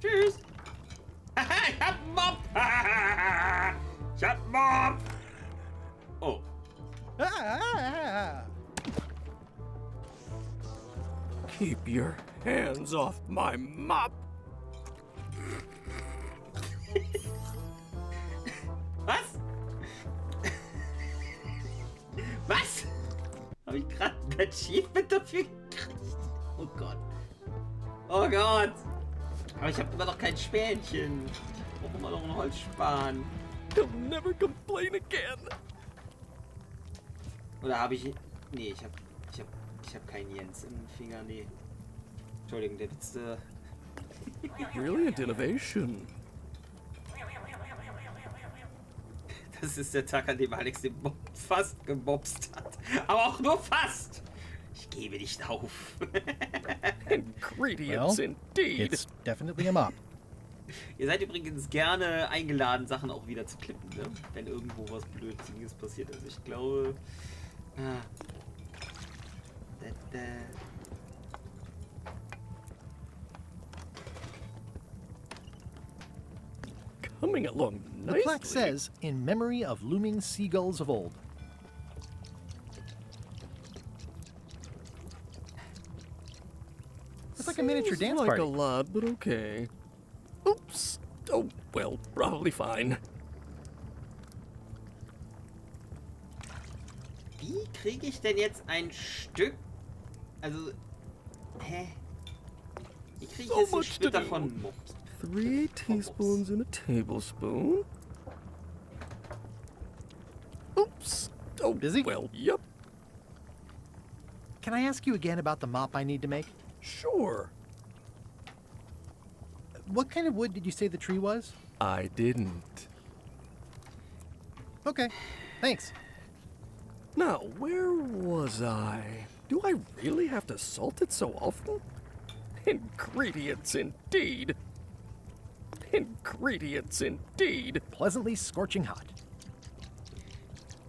Tschüss. Ich hab einen Mob. Ich hab einen Mob. Oh. Keep your hands off my mop. Was? Was? Habe ich gerade ein Achievement dafür gekriegt? Oh Gott. Oh Gott. Aber ich habe immer noch kein Spänchen. Ich brauche immer noch einen Holzspan. He'll never complain again. Oder habe ich... Nee, ich hab keinen Jens im Finger. Nee. Entschuldigung, der Witz... Brilliant innovation. Das ist der Tag, an dem Alex den Mob fast gemobst hat. Aber auch nur fast. Ich gebe nicht auf. Ingredients indeed. It's definitely a mop. Ihr seid übrigens gerne eingeladen, Sachen auch wieder zu klippen, ne? Wenn irgendwo was Blödsinniges passiert. Also ich glaube... Coming along The nicely. plaque says, in memory of looming seagulls of old. It's like a miniature Seems dance like party. a lot, but okay. Oops. Oh, well, probably fine. Wie kriege ich denn jetzt ein Stück... Also... Hä? Wie kriege ich So jetzt ein much Stück to do. davon Mops? 3 teaspoons in a tablespoon. Oops. Oh, Busy? well, yep. Can I ask you again about the mop I need to make? Sure. What kind of wood did you say the tree was? I didn't. Okay, thanks. Now, where was I? Do I really have to salt it so often? Ingredients indeed. Ingredients indeed. Pleasantly scorching hot.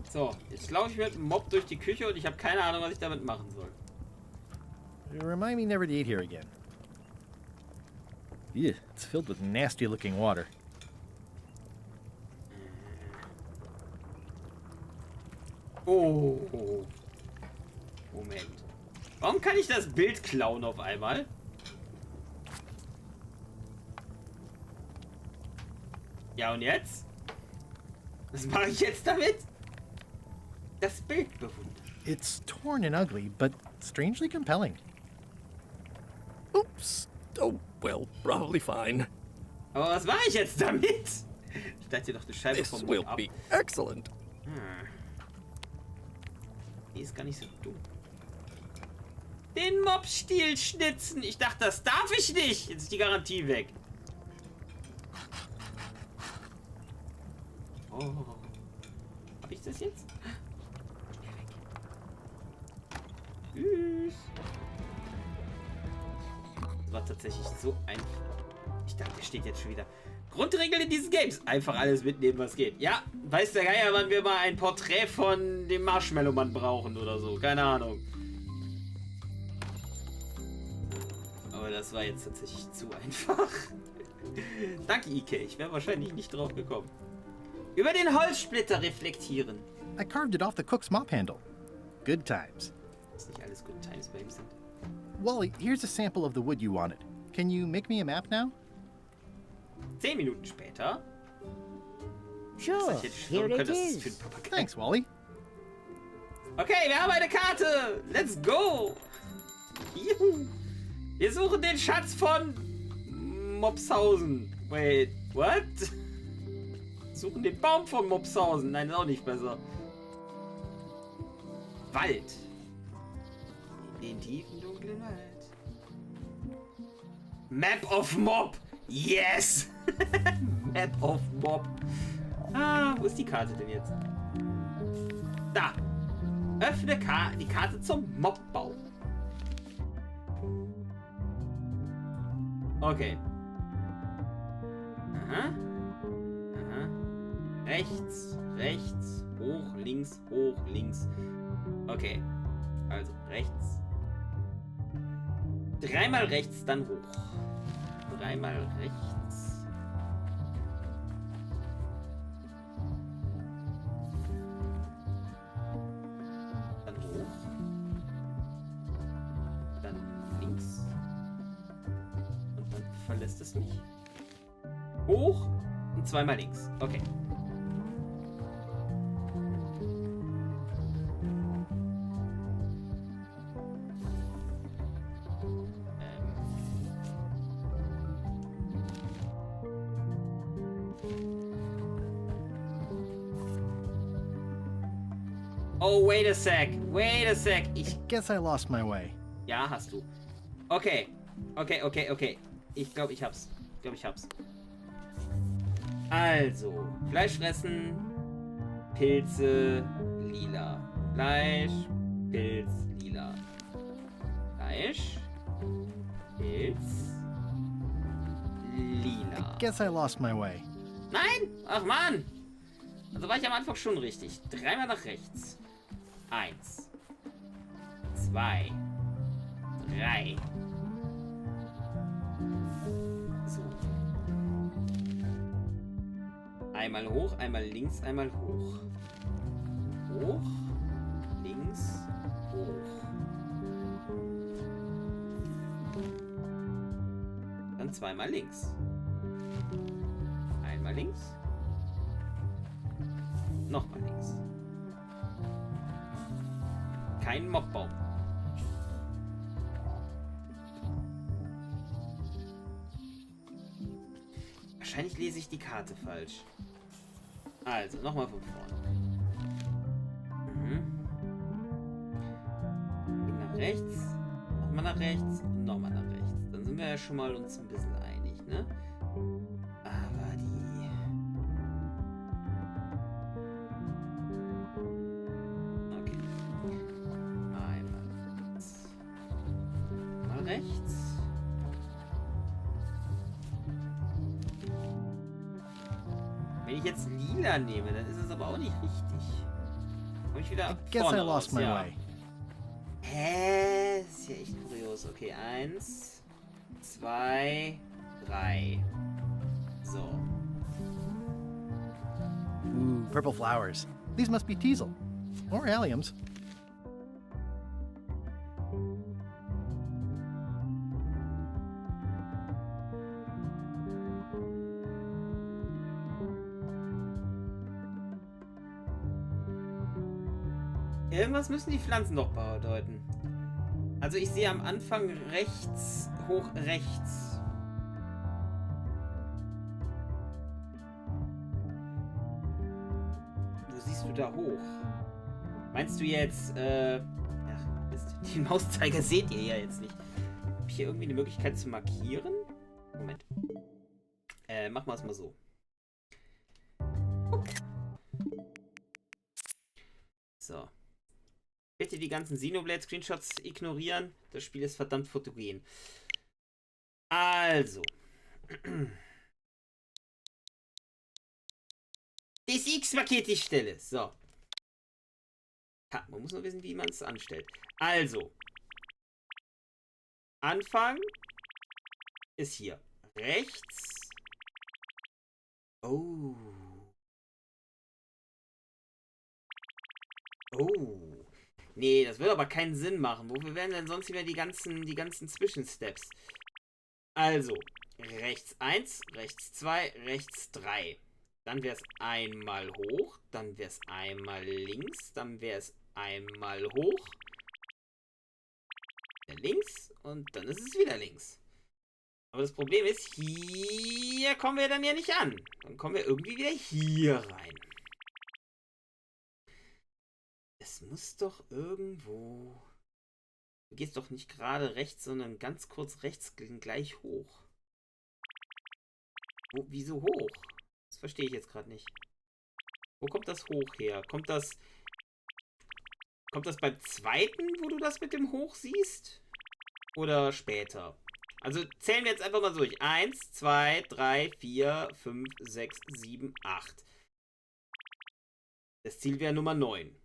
So, jetzt laufe ich mit dem Mob durch die Küche und ich habe keine Ahnung, was ich damit machen soll. Remind me never to eat here again. Yeah, it's filled with nasty-looking water. Oh. Moment. Warum kann ich das Bild klauen auf einmal? Ja, und jetzt? Was mache ich jetzt damit? Das Bild bewundern. It's torn and ugly, but strangely compelling. Oops. Oh, well, probably fine. Aber was mache ich jetzt damit? Statt dir doch eine Scheibe This vom will Mob ab. be excellent. Die ist gar nicht so dumm. Den Mobstiel schnitzen. Ich dachte, das darf ich nicht. Jetzt ist die Garantie weg. Oh. Hab ich das jetzt? Schnell weg. Tschüss. Das war tatsächlich so einfach. Ich dachte, der steht jetzt schon wieder. Grundregel in diesen Games. Einfach alles mitnehmen, was geht. Ja, weiß der Geier, wann wir mal ein Porträt von dem Marshmallow-Mann brauchen oder so. Keine Ahnung. Aber das war jetzt tatsächlich zu einfach. Danke, Ike. Ich wäre wahrscheinlich nicht drauf gekommen. Über den Holzsplitter reflektieren. I carved it off the cook's mop handle. Good times. Ist nicht alles Good Times bei ihm sind. Wally, here's a sample of the wood you wanted. Can you make me a map now? 10 Minuten später. Sure, Ich hätte here schwören it können, das ist für is. den Papagei. Thanks, Wally. Okay, wir haben eine Karte. Let's go. Juhu. Wir suchen den Schatz von Mopshausen. Wait, what? Suchen den Baum von Mopshausen. Nein, ist auch nicht besser. Wald. In den tiefen, dunklen Wald. Map of Mob. Yes! Map of Mob. Ah, wo ist die Karte denn jetzt? Da. Öffne die Karte zum Mobbau. Okay. Aha. Aha. Rechts, rechts, hoch, links, hoch, links. Okay. Also rechts. Dreimal rechts, dann hoch. Dreimal rechts. Dann hoch. Dann links. Und dann verlässt es mich. Hoch und zweimal links. Okay. Oh, wait a sec. Wait a sec. I guess I lost my way. Ja, hast du. Okay. Okay. Ich glaube, ich hab's. Also, Fleisch fressen, Pilze, lila. Fleisch, Pilz, lila. Fleisch, Pilz, lila. I guess I lost my way. Nein! Ach Mann! Also war ich am Anfang schon richtig. Dreimal nach rechts. 1, 2, 3. So. Einmal hoch, einmal links, einmal hoch. Hoch, links, hoch. Dann zweimal links. Einmal links. Nochmal links. Kein Mockbaum. Wahrscheinlich lese ich die Karte falsch. Also, nochmal von vorne. Nach rechts, nochmal nach rechts und nochmal nach rechts. Dann sind wir ja schon mal uns ein bisschen einig, ne? Aber die... Okay. Einmal rechts. Mal rechts. Wenn ich jetzt lila nehme, dann ist es aber auch nicht richtig. Komm ich wieder vorne raus, ja. Hä? Das ist ja echt kurios. Okay, 1, 2, 3. So. Ooh, purple flowers. These must be teasel. Or alliums. Irgendwas müssen die Pflanzen doch bedeuten. Also ich sehe am Anfang rechts, hoch rechts. Wo siehst du da hoch? Meinst du jetzt, ach, Mist, den Mauszeiger seht ihr ja jetzt nicht. Habe ich hier irgendwie eine Möglichkeit zu markieren? Moment. Machen wir es mal so. So. Bitte die ganzen Xenoblade-Screenshots ignorieren. Das Spiel ist verdammt fotogen. Also. Das X markiert die Stelle. So. Ha, man muss nur wissen, wie man es anstellt. Also. Anfang ist hier. Rechts. Oh. Oh. Nee, das wird aber keinen Sinn machen. Wofür wären denn sonst wieder die ganzen Zwischensteps? Also, rechts 1, rechts 2, rechts 3. Dann wäre es einmal hoch, dann wäre es einmal links, dann wäre es einmal hoch. Links und dann ist es wieder links. Aber das Problem ist, hier kommen wir dann ja nicht an. Dann kommen wir irgendwie wieder hier rein. Es muss doch irgendwo... Du gehst doch nicht gerade rechts, sondern ganz kurz rechts gleich hoch. Wieso hoch? Das verstehe ich jetzt gerade nicht. Wo kommt das hoch her? Kommt das beim zweiten, wo du das mit dem Hoch siehst? Oder später? Also zählen wir jetzt einfach mal durch. 1, 2, 3, 4, 5, 6, 7, 8. Das Ziel wäre Nummer 9.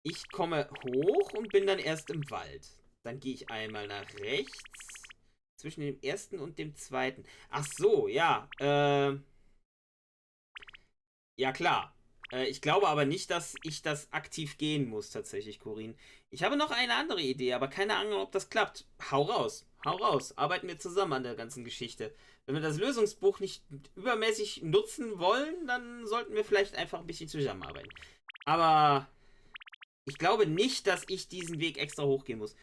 Ich komme hoch und bin dann erst im Wald. Dann gehe ich einmal nach rechts. Zwischen dem ersten und dem zweiten. Ach so, ja. Ja, klar. Ich glaube aber nicht, dass ich das aktiv gehen muss, tatsächlich, Corinne. Ich habe noch eine andere Idee, aber keine Ahnung, ob das klappt. Hau raus. Hau raus. Arbeiten wir zusammen an der ganzen Geschichte. Wenn wir das Lösungsbuch nicht übermäßig nutzen wollen, dann sollten wir vielleicht einfach ein bisschen zusammenarbeiten. Aber ich glaube nicht, dass ich diesen Weg extra hochgehen muss.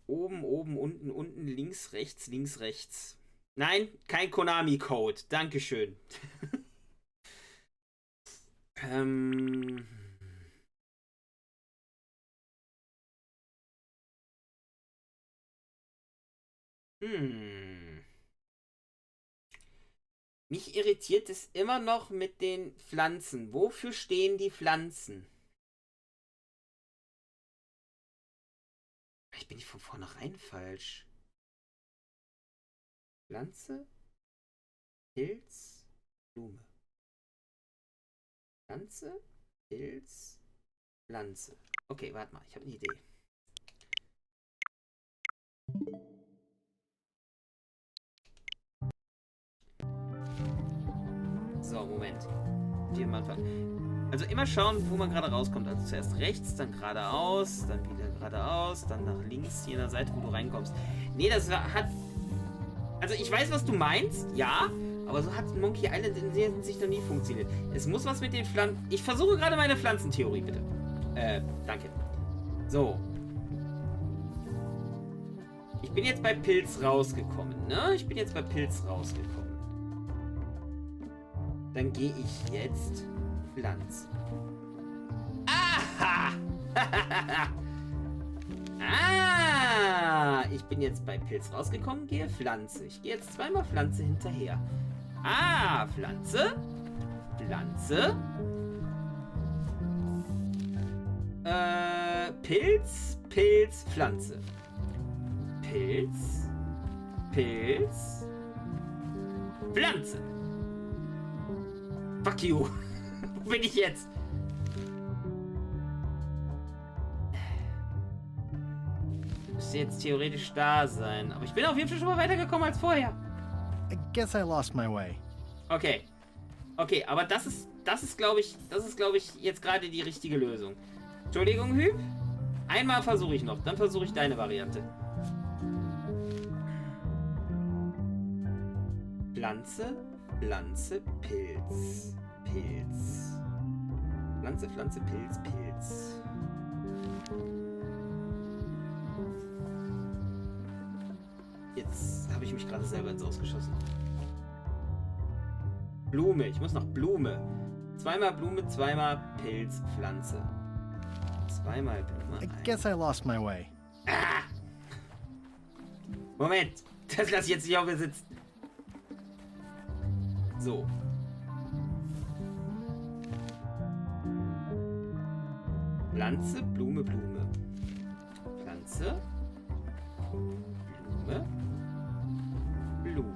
Oben, oben, unten, unten, links, rechts, links, rechts. Nein, kein Konami-Code. Dankeschön. Mich irritiert es immer noch mit den Pflanzen. Wofür stehen die Pflanzen? Ich bin von vornherein falsch. Pflanze, Pilz, Blume. Pflanze, Pilz, Pflanze. Okay, warte mal, ich habe eine Idee. So, Moment. Also immer schauen, wo man gerade rauskommt. Also zuerst rechts, dann geradeaus, dann wieder geradeaus, dann nach links, je nach Seite, wo du reinkommst. Nee, das hat... Also ich weiß, was du meinst, ja, aber so hat Monkey Island in der Hinsicht noch nie funktioniert. Es muss was mit den Pflanzen... Ich versuche gerade meine Pflanzentheorie, bitte. Danke. So. Ich bin jetzt bei Pilz rausgekommen, ne? Ich bin jetzt bei Pilz rausgekommen. Dann gehe ich jetzt Pflanze. Aha! Ah! Ich bin jetzt bei Pilz rausgekommen, gehe Pflanze. Ich gehe jetzt zweimal Pflanze hinterher. Ah! Pflanze. Pflanze. Pilz, Pilz, Pflanze. Pilz. Pilz. Pflanze. Fuck you. Wo bin ich jetzt? Müsste jetzt theoretisch da sein. Aber ich bin auf jeden Fall schon mal weitergekommen als vorher. I guess I lost my way. Okay. Okay, aber das ist glaube ich, jetzt gerade die richtige Lösung. Entschuldigung, Hüb. Einmal versuche ich noch. Dann versuche ich deine Variante. Pflanze. Pflanze, Pilz, Pilz. Pflanze, Pflanze, Pilz, Pilz. Jetzt habe ich mich gerade selber ins Ausgeschossen. Blume, ich muss noch Blume. Zweimal Blume, zweimal Pilz, Pflanze. Zweimal Blume. I guess I lost my way. Ah! Moment, das lasse ich jetzt nicht auf mir sitzen. So. Pflanze, Blume, Blume. Pflanze. Blume. Blume.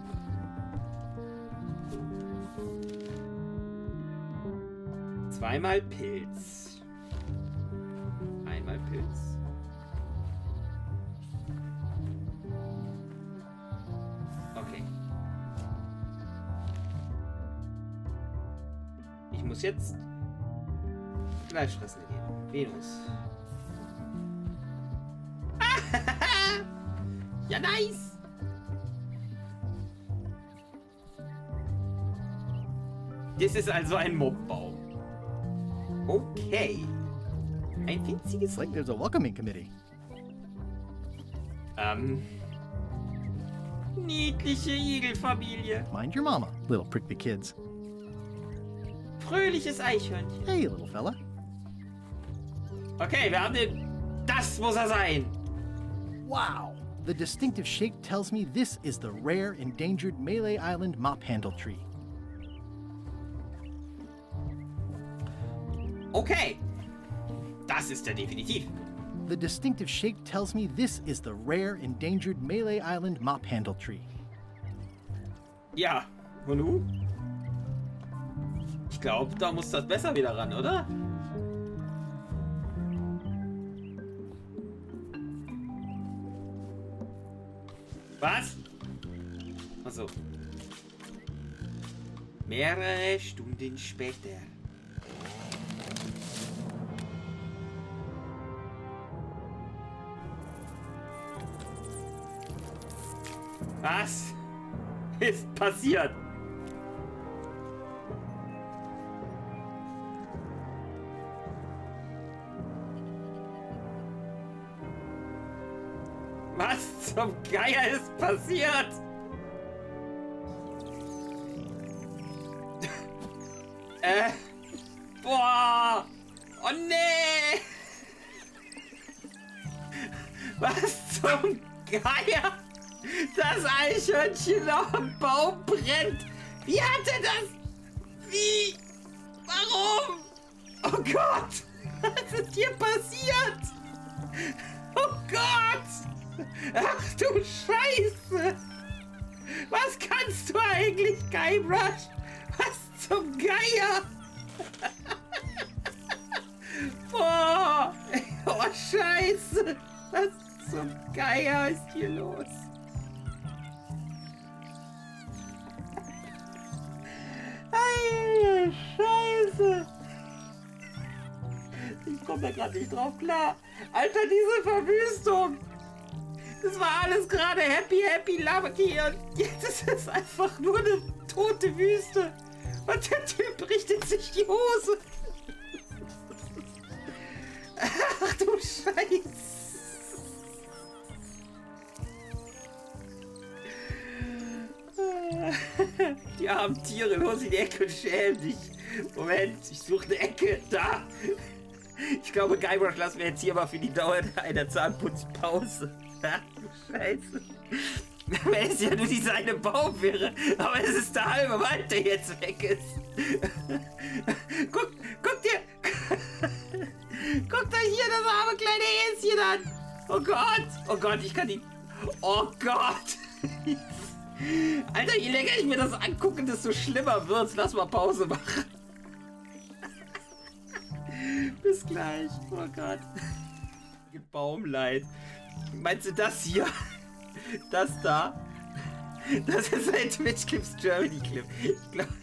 Zweimal Pilz. Einmal Pilz. Okay. Ich muss jetzt Fleisch fressen gehen. Venus. Ja, nice! Das ist also ein Mobbau. Okay. Ein winziges... It's like there's a welcoming committee. Niedliche Igelfamilie. Mind your mama, little prickly kids. Fröhliches Eichhörnchen. Hey, little fella. Okay, wir haben den... Das muss er sein. Wow! The distinctive shape tells me this is the rare, endangered Malay Island mop handle tree. Okay. Das ist er definitiv. The distinctive shape tells me this is the rare, endangered Malay Island mop handle tree. Ja. Und du? Ich glaube, da muss das besser wieder ran, oder? Was? Achso. Mehrere Stunden später. Was ist passiert? Was zum Geier ist passiert? Boah! Oh nee! Was zum Geier? Das Eichhörnchen am Baum brennt! Wie hat er das? Wie? Warum? Oh Gott! Was ist hier passiert? Oh Gott! Ach du Scheiße! Was kannst du eigentlich, Guybrush? Was zum Geier? Boah! Oh Scheiße! Was zum Geier ist hier los? Hey, Scheiße! Ich komme da gerade nicht drauf klar. Alter, diese Verwüstung! Das war alles gerade happy, lucky und jetzt ist es einfach nur eine tote Wüste. Und der Typ richtet sich die Hose. Ach du Scheiße. Die armen Tiere, los in die Ecke und schäm dich. Moment, ich suche eine Ecke. Da. Ich glaube, Guybrush lassen wir jetzt hier mal für die Dauer einer Zahnputzpause. Ach du Scheiße. Wenn es ja nur dieser eine Baum wäre. Aber es ist der halbe Wald, der jetzt weg ist. Guck dir. Guck dir hier das arme kleine Häschen an. Oh Gott, ich kann die... Oh Gott. Alter, je länger ich mir das angucke, desto schlimmer wird's. Lass mal Pause machen. Bis gleich. Oh Gott. Baumleid. Meinst du das hier? Das da? Das ist ein Twitch Clips Germany Clip. Ich glaube,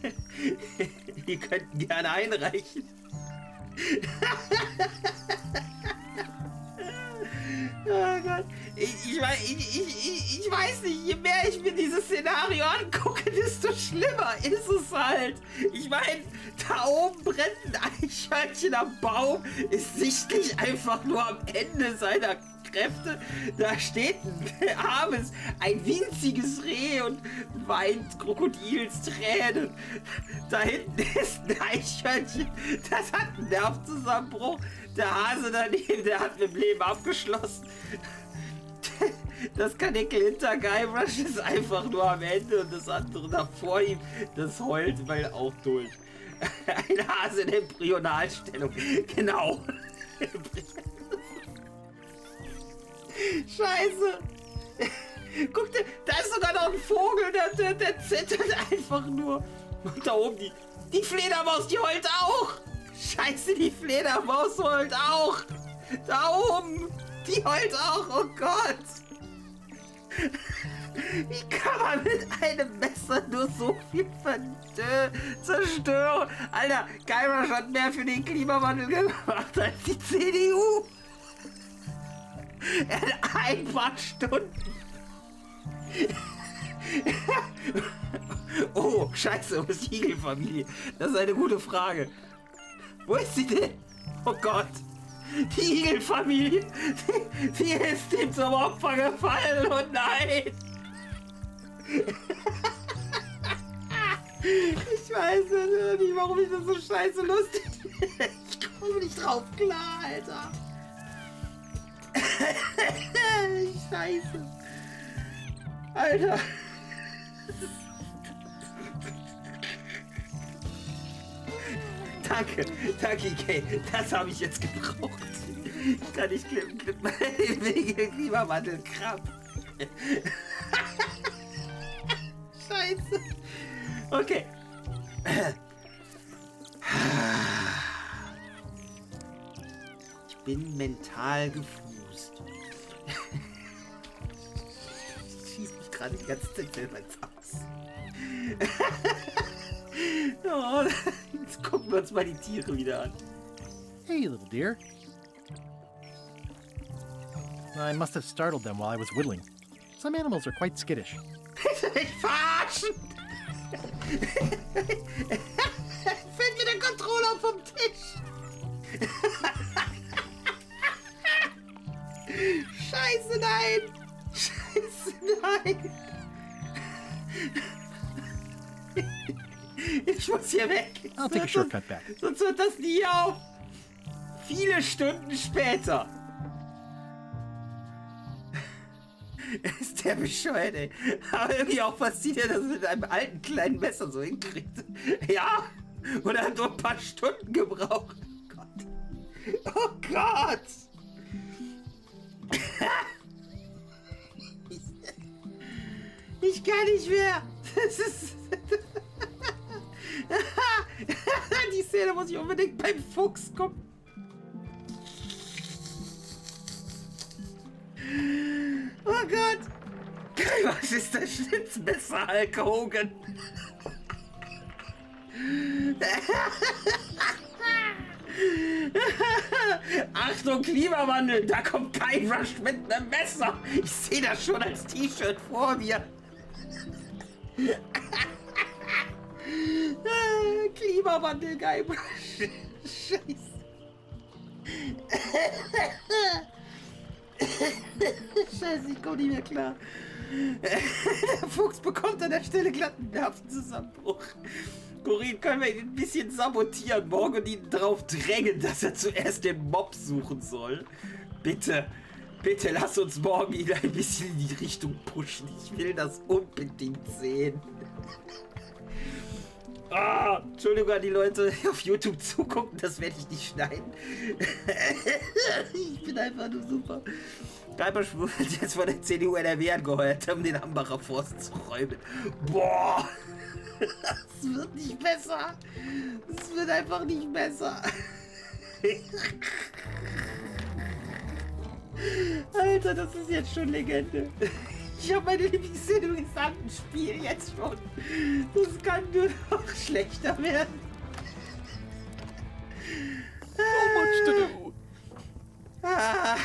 die könnten gerne einreichen. Oh Gott. Ich weiß nicht, je mehr ich mir dieses Szenario angucke, desto schlimmer ist es halt. Ich meine, da oben brennt ein Eichhörnchen am Baum, ist sichtlich einfach nur am Ende seiner Kräfte. Da steht ein armes, ein winziges Reh und weint Krokodilstränen. Da hinten ist ein Eichhörnchen, das hat einen Nervenzusammenbruch. Der Hase daneben, der hat mit dem Leben abgeschlossen. Das Kanickel hinter Guybrush ist einfach nur am Ende und das andere da vor ihm, das heult, weil auch durch. Ein Hase in Embryonalstellung. Genau. Scheiße. Guck dir, da ist sogar noch ein Vogel, der zittert einfach nur. Und da oben die Fledermaus, die heult auch. Scheiße, die Fledermaus heult auch. Da oben, die heult auch. Oh Gott. Wie kann man mit einem Messer nur so viel zerstören? Alter, Guybrush hat mehr für den Klimawandel gemacht als die CDU. In ein paar Stunden. Oh, scheiße, wo ist die Igelfamilie? Das ist eine gute Frage. Wo ist sie denn? Oh Gott. Die Igelfamilie. Die ist ihm zum Opfer gefallen. Oh nein. Ich weiß nicht, warum ich das so scheiße lustig finde. Ich Komm nicht drauf klar, Alter. Scheiße. Alter. Danke, Kay. Das habe ich jetzt gebraucht. Ich kann nicht klippen. Wegen Klimawandel. Kraft. Scheiße. Okay. Ich bin mental gefußt. Schießt mich gerade die ganze Zeit selber ins Haus. Oh, jetzt gucken wir uns mal die Tiere wieder an. Hey, little dear. I must have startled them while I was whittling. Some animals are quite skittish. Ich verarschen! Fällt mir der Controller vom Tisch! Scheiße, nein! Scheiße, nein! Ich muss hier weg! I'll take a shortcut back. Sonst hört das nie auf! Viele Stunden später! Ist der bescheuert, ey. Aber irgendwie auch faszinierend, dass er mit einem alten kleinen Messer so hinkriegt. Ja, und er hat nur ein paar Stunden gebraucht. Oh Gott. Oh Gott. Ich kann nicht mehr. Das ist... Die Szene muss ich unbedingt beim Fuchs gucken. Oh Gott! Was ist das Schnitzmesser, Hulk Hogan? Achtung, Klimawandel! Da kommt kein Rush mit einem Messer! Ich sehe das schon als T-Shirt vor mir! Klimawandel, geil! Scheiße! Scheiße, ich komme nicht mehr klar. Der Fuchs bekommt an der Stelle glatten Nervenzusammenbruch. Corinne, können wir ihn ein bisschen sabotieren morgen und ihn darauf drängen, dass er zuerst den Mob suchen soll? Bitte, bitte lass uns morgen ihn ein bisschen in die Richtung pushen. Ich will das unbedingt sehen. Ah, Entschuldigung an die Leute auf YouTube zugucken, das werde ich nicht schneiden. Ich bin einfach nur super. Geiberschwur hat jetzt von der CDU NRW angeheuert, um den Hambacher Forst zu räumen. Boah, das wird nicht besser. Es wird einfach nicht besser. Alter, das ist jetzt schon Legende. Ich habe meine Lieblingsszene im gesamten Spiel jetzt schon. Das kann nur noch schlechter werden. So much to do. Ah.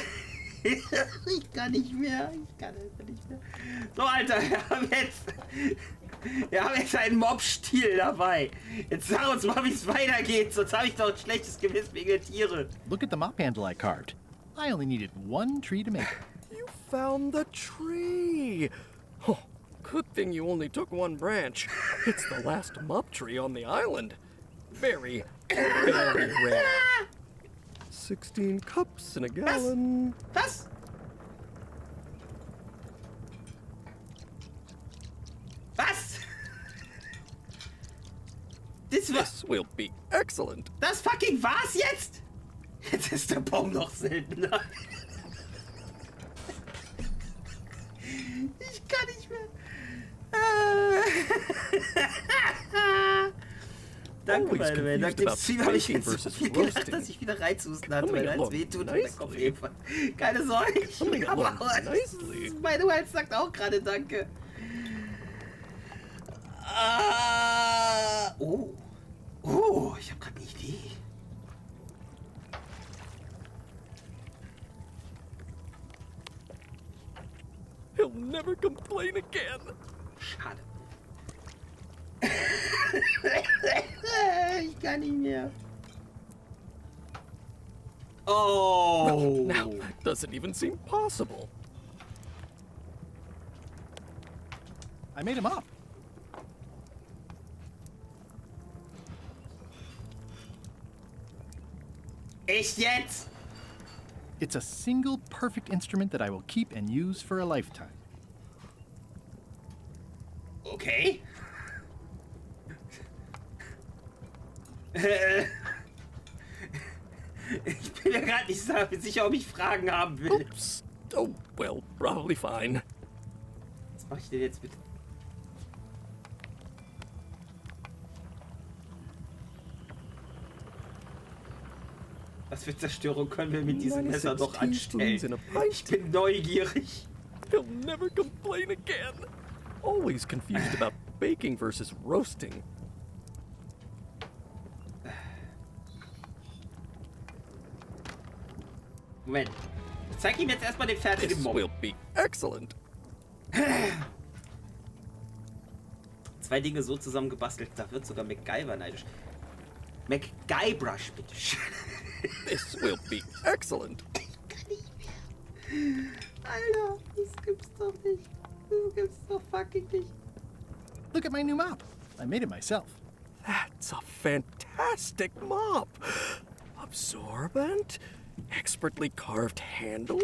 Ich kann nicht mehr. Ich kann einfach nicht mehr. So, Alter, wir haben jetzt einen Mob-Stil dabei. Jetzt sag uns mal, wie es weitergeht, sonst habe ich doch ein schlechtes Gewissen wegen der Tiere. Look at the mop handle I carved. I only needed one tree to make it. You found the tree. Oh, good thing you only took one branch. It's the last mop tree on the island. Very, very rare. 16 cups in a gallon. Was? Was? This will be excellent. Das fucking war's jetzt? Jetzt ist der Baum noch seltener. Ich kann nicht mehr. Danke, meine Welt. Nach dem Stream habe ich jetzt so viel gelacht, dass ich wieder Reizhusten hatte, weil es wehtut und der Kopf ebenfalls. Keine Sorge, ich habe auch. Meine Welt sagt auch gerade Danke. Oh. Oh, ich habe gerade eine Idee. He'll never complain again. Schade. Ich kann nicht mehr. Oh. Well, now that doesn't even seem possible. I made him up. Echt jetzt? It's a single perfect instrument that I will keep and use for a lifetime. Okay. Ich bin mir gerade nicht sicher, ob ich Fragen haben will. Oops. Oh, well, probably fine. Was mache ich denn jetzt bitte? Was für Zerstörung können wir mit diesem Messer doch anstellen? Ich bin neugierig. He'll never complain again. Always confused about baking versus roasting. Moment. Ich zeig ihm jetzt erstmal den fertigen This Mob. will be excellent. 2 Dinge so zusammengebastelt, da wird sogar MacGyver neidisch. MacGybrush, bitte schön. This will be excellent. Alter, das gibt's doch nicht. Das gibt's doch fucking nicht. Look at my new mop. I made it myself. That's a fantastic mop. Absorbent, expertly carved handle.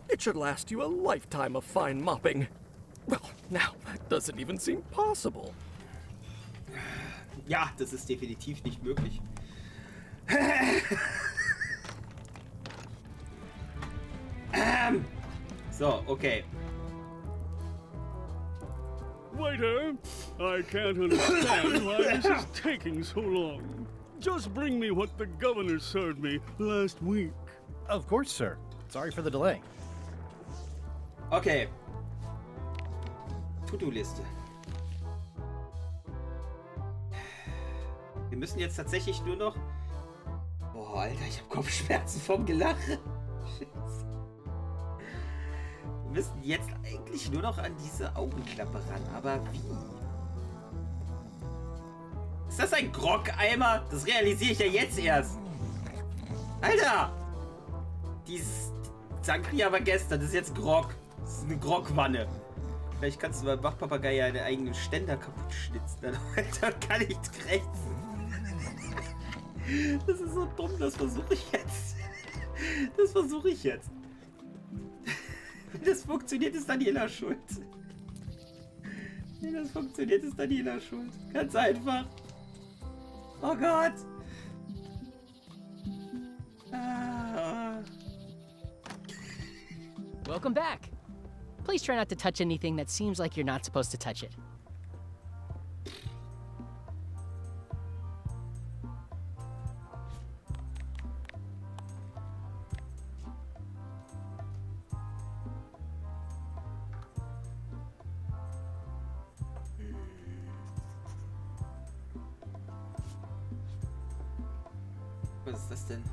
It should last you a lifetime of fine mopping. Well, now that doesn't even seem possible. Ja, das ist definitiv nicht möglich. So, okay. Waiter, I can't understand why this is taking so long. Just bring me what the governor served me last week. Of course, sir. Sorry for the delay. Okay. To-Do-Liste. Wir müssen jetzt tatsächlich nur noch... Boah, Alter, ich habe Kopfschmerzen vom Gelache. Wir müssen jetzt eigentlich nur noch an diese Augenklappe ran. Aber wie? Ist das ein Grog-Eimer? Das realisiere ich ja jetzt erst. Alter! Dieses Sangria war gestern. Das ist jetzt Grog. Das ist eine Grogwanne. Vielleicht kannst du beim Bachpapagei ja deinen eigenen Ständer kaputt schnitzen. Dann kann ich krächzen. Das ist so dumm. Das versuche ich jetzt. Das versuche ich jetzt. Wenn das funktioniert, ist Daniela schuld. Wenn das funktioniert, ist Daniela schuld. Ganz einfach. Oh Gott. Welcome back. Please try not to touch anything that seems like you're not supposed to touch it. Was ist das denn?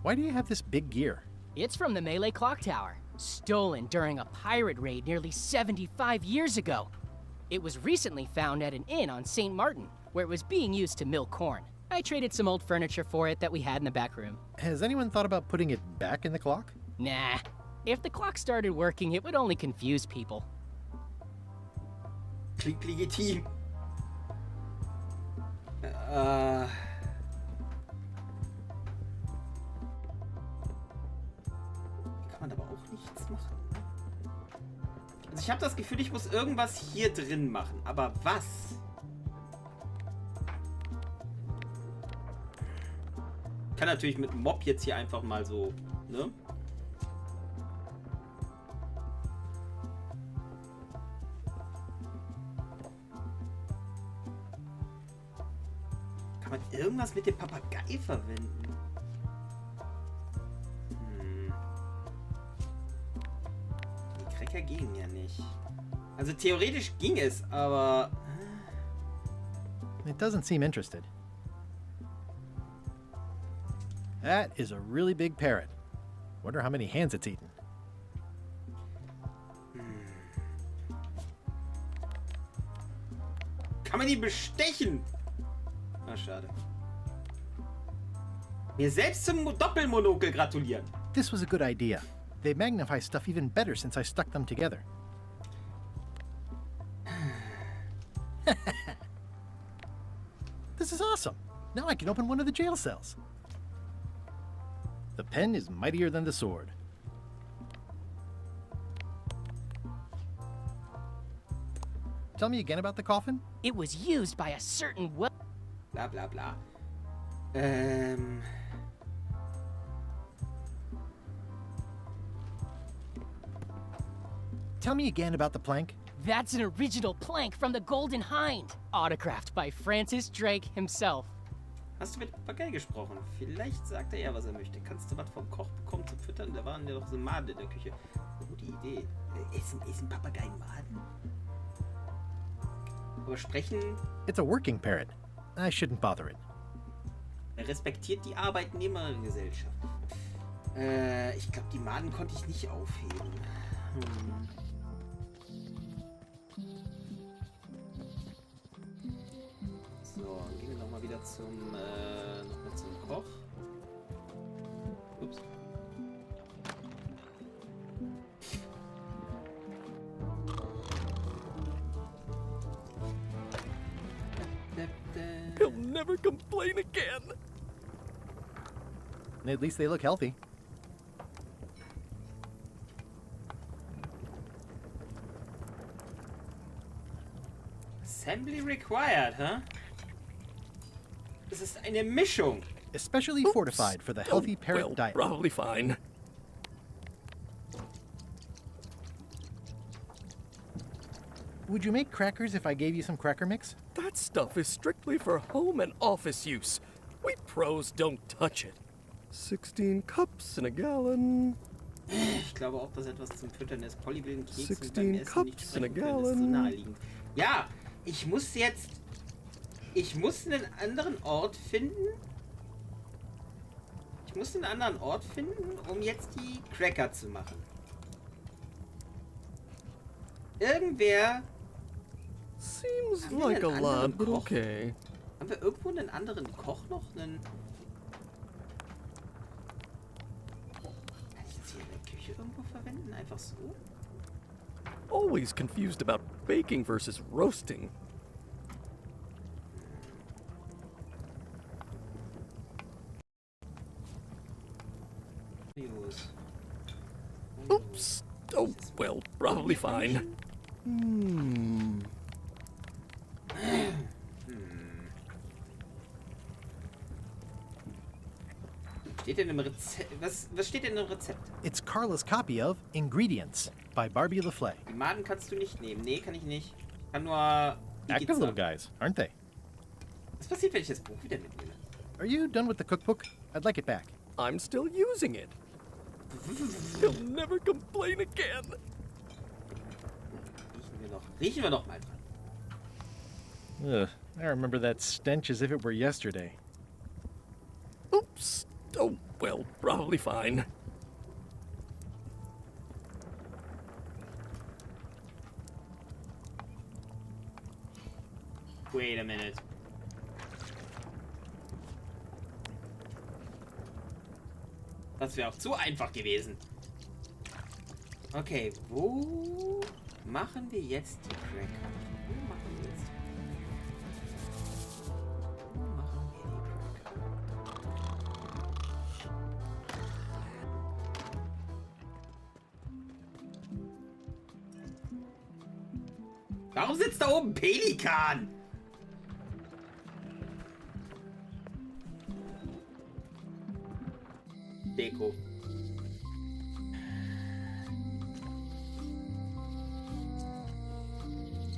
Why do you have this big gear? It's from the Melee Clock Tower, stolen during a pirate raid nearly 75 years ago. It was recently found at an inn on St. Martin, where it was being used to mill corn. I traded some old furniture for it that we had in the back room. Has anyone thought about putting it back in the clock? Nah. If the clock started working, it would only confuse people. Klingt legitim. Kann man aber auch nichts machen. Also ich habe das Gefühl, ich muss irgendwas hier drin machen. Aber was? Ich kann natürlich mit dem Mob jetzt hier einfach mal so, ne? Kann man irgendwas mit dem Papagei verwenden? Die Cracker gehen ja nicht. Also theoretisch ging es, aber... It doesn't seem interested. That is a really big parrot. Wonder how many hands it's eaten. Kann man die bestechen? Ah, schade. Mir selbst zum Doppelmonokel gratulieren. This was a good idea. They magnify stuff even better since I stuck them together. This is awesome. Now I can open one of the jail cells. The pen is mightier than the sword. Tell me again about the coffin? It was used by a certain Bla bla bla. Tell me again about the plank. That's an original plank from the Golden Hind, autographed by Francis Drake himself. Hast du mit Papagei gesprochen? Vielleicht sagt er ja, was er möchte. Kannst du was vom Koch bekommen zum Füttern? Da waren ja doch so Maden in der Küche. Eine gute Idee. Essen Papageien Maden? Aber sprechen... It's a working parrot. I shouldn't bother it. Er respektiert die Arbeitnehmergesellschaft. Ich glaube, die Maden konnte ich nicht aufheben. So, gehen wir nochmal wieder nochmal zum Koch. Ups. He'll never complain again. At least they look healthy. Assembly required, huh? Das ist eine Mischung. Especially fortified for the healthy parrot diet. Probably fine. Would you make crackers if I gave you some cracker mix? That stuff is strictly for home and office use. We pros don't touch it. 16 cups in a gallon. Ich glaube auch, dass etwas zum Füttern ist. Polly will einen Keks und beim 16 Essen nicht cups in a sprechen können. Das ist so gallon. naheliegend. Ja, ich muss einen anderen Ort finden. Ich muss einen anderen Ort finden, um jetzt die Cracker zu machen. Irgendwer... Seems like a lot, but okay. Haben wir irgendwo einen anderen Koch noch? Kann ich das hier in der Küche irgendwo verwenden? Einfach so? Always confused about baking versus roasting. Oops. Oh, well, probably fine. Steht denn im Rezept? Was steht denn im Rezept? It's Carla's copy of Ingredients by Barbie LaFleur. Die Maden kannst du nicht nehmen. Nee, kann ich nicht. Ich kann nur... Active little guys, aren't they? Was passiert, wenn ich das Buch wieder mitnehme? Are you done with the cookbook? I'd like it back. I'm still using it. He'll never complain again. Riechen wir noch mal dran. Ugh, I remember that stench as if it were yesterday. Oops. Oh, well, probably fine. Wait a minute. Das wäre auch zu einfach gewesen. Okay, wo machen wir jetzt die Cracker? Wo machen wir jetzt die Cracker? Warum sitzt da oben ein Pelikan? Deko.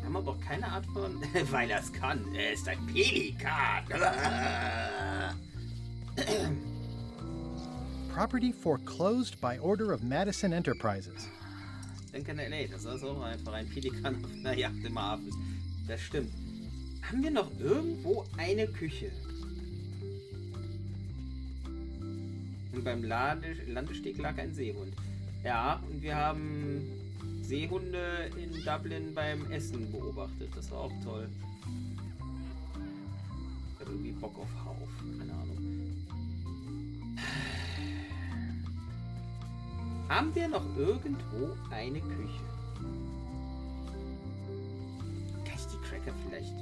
Haben wir doch keine Art von... Weil er es kann. Er ist ein Pelikan. Property foreclosed by order of Madison Enterprises. Denke an LA. Das ist auch einfach ein Pelikan auf einer Yacht im Hafen. Das stimmt. Haben wir noch irgendwo eine Küche? Und beim Landesteg lag ein Seehund. Ja, und wir haben Seehunde in Dublin beim Essen beobachtet. Das war auch toll. Ich habe irgendwie Bock auf Hauf. Keine Ahnung. Haben wir noch irgendwo eine Küche? Kann ich die Cracker vielleicht...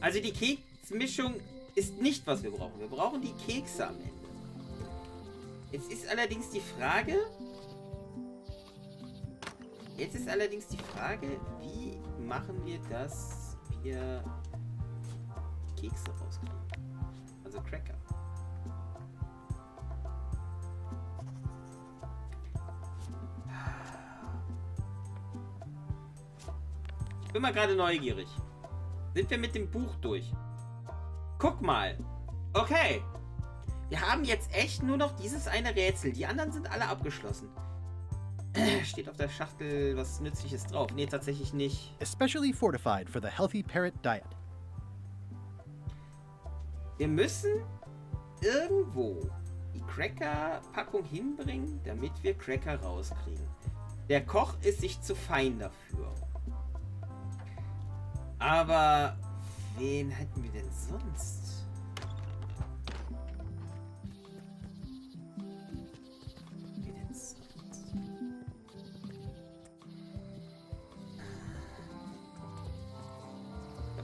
Also die Keksmischung ist nicht, was wir brauchen. Wir brauchen die Kekse am Ende. Jetzt ist allerdings die Frage... wie machen wir das, wir Kekse rauskriegen? Also Cracker. Ich bin mal gerade neugierig. Sind wir mit dem Buch durch? Guck mal. Okay. Wir haben jetzt echt nur noch dieses eine Rätsel. Die anderen sind alle abgeschlossen. Steht auf der Schachtel was Nützliches drauf? Nee, tatsächlich nicht. Especially fortified for the healthy parrot diet. Wir müssen irgendwo die Cracker-Packung hinbringen, damit wir Cracker rauskriegen. Der Koch ist sich zu fein dafür. Aber wen hätten wir denn sonst?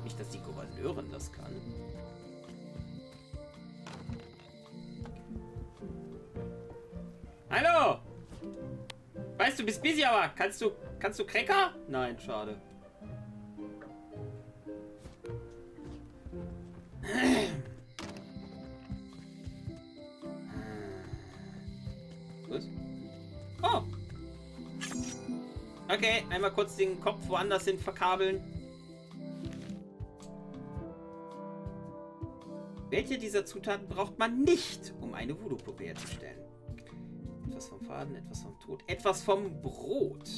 Nicht, dass die Gouverneurin das kann. Hallo! Weißt du, bist busy, aber kannst du Cracker? Nein, schade. Was? Oh! Okay, einmal kurz den Kopf woanders hin verkabeln. Welche dieser Zutaten braucht man nicht, um eine Voodoo-Puppe herzustellen? Etwas vom Faden, etwas vom Tod, etwas vom Brot.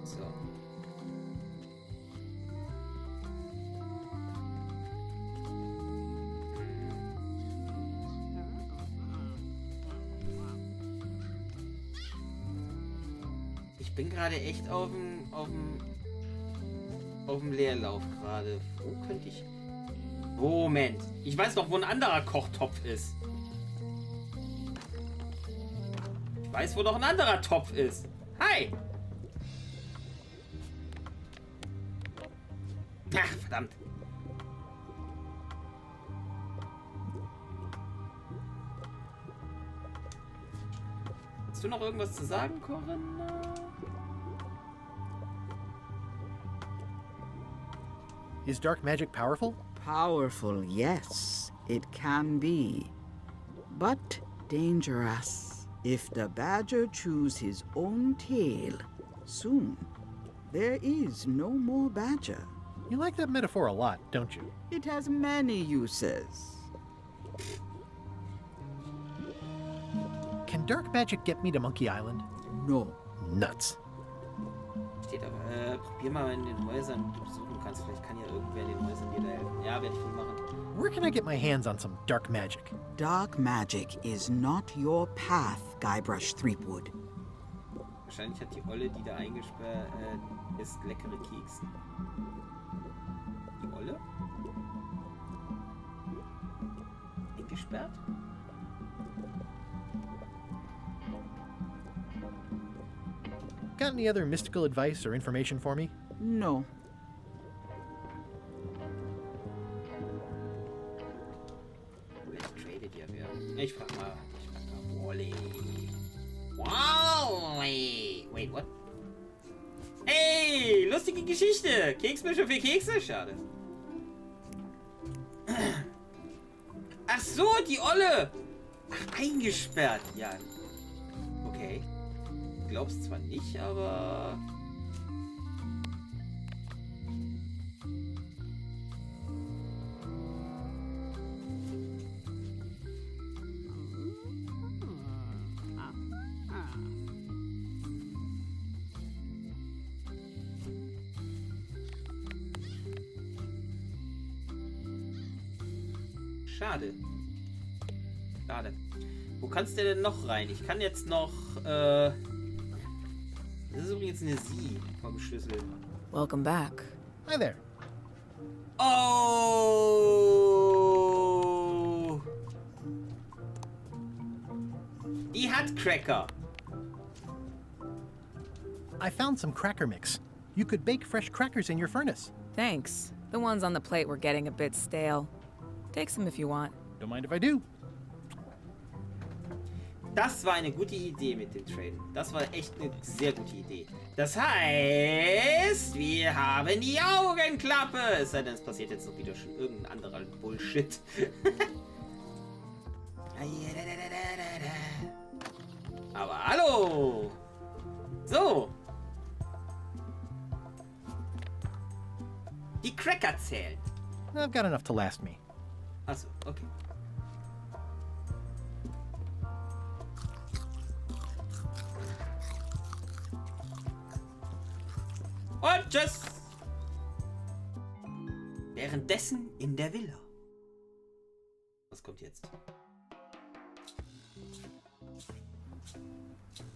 So. Ich bin gerade echt auf dem Leerlauf gerade. Wo könnte ich... Moment. Ich weiß noch, wo ein anderer Kochtopf ist. Ich weiß, wo noch ein anderer Topf ist. Hi! Ach, verdammt. Hast du noch irgendwas zu sagen, Corinna? Is dark magic powerful? Powerful, yes, it can be. But dangerous. If the badger chews his own tail, soon there is no more badger. You like that metaphor a lot, don't you? It has many uses. Can dark magic get me to Monkey Island? No. Nuts. Steht aber, probier mal in den Häusern, die du besuchen kannst. Vielleicht kann ja irgendwer in den Häusern dir da helfen. Ja, werde ich wohl machen. Where can I get my hands on some dark magic? Dark magic is not your path, Guybrush Threepwood. Wahrscheinlich hat die Olle, die da eingesperrt ist, leckere Kekse. Die Olle? Eingesperrt? Got any other mystical advice or information for me? No. Ich frag mal Wally. Wally! Wait, what? Hey, lustige Geschichte! Keksmischer für Kekse? Schade. Ach so, die Olle! Ach, eingesperrt. Ja. Okay. Glaubst zwar nicht, aber... Schade. Schade. Wo kannst du denn noch rein? Ich kann jetzt noch, Das ist übrigens eine Sie vom Schlüssel. Welcome back. Hi there. Oh! Die hat Cracker. I found some cracker mix. You could bake fresh crackers in your furnace. Thanks. The ones on the plate were getting a bit stale. Take some if you want. Don't mind if I do. Das war eine gute Idee mit dem Traden. Das war echt eine sehr gute Idee. Das heißt, wir haben die Augenklappe. Es sei denn, es passiert jetzt noch wieder schon irgendein anderer Bullshit. Aber hallo! So! Die Cracker zählen. I've got enough to last me. Achso, okay. Und tschüss! Währenddessen in der Villa. Was kommt jetzt?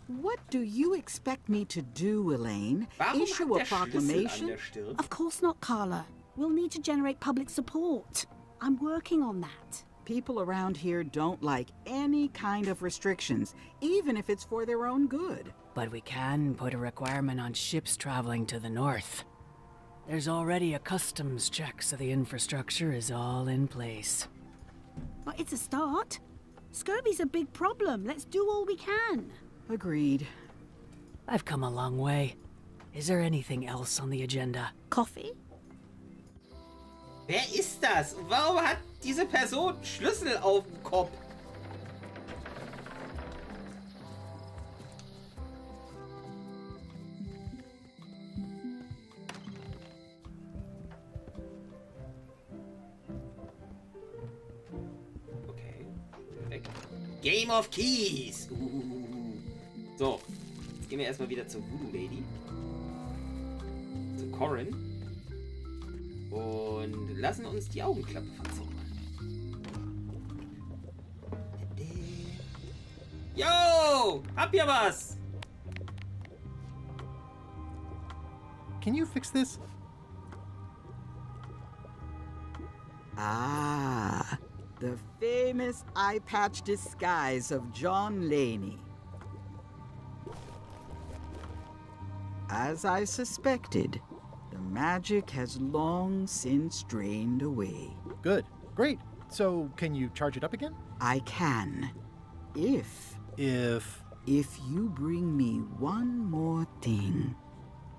What do you expect me to do, Elaine? Warum Issue hat a der Schlüssel an proclamation? der Stirn? Of course not, Carla. We'll need to generate public support. I'm working on that. People around here don't like any kind of restrictions, even if it's for their own good. But we can put a requirement on ships traveling to the north. There's already a customs check, so the infrastructure is all in place. But it's a start. Scurvy's a big problem. Let's do all we can. Agreed. I've come a long way. Is there anything else on the agenda? Coffee? Wer ist das? Und warum hat diese Person Schlüssel auf dem Kopf? Okay, weg. Game of Keys. So, jetzt gehen wir erstmal wieder zur Voodoo Lady. Zu Corin. Und lassen uns die Augenklappe verzaubern. Yo! Habt ihr was? Can you fix this? Ah, the famous eye patch disguise of John Laney. As I suspected, the magic has long since drained away. Good. Great. So, can you charge it up again? I can. If you bring me one more thing.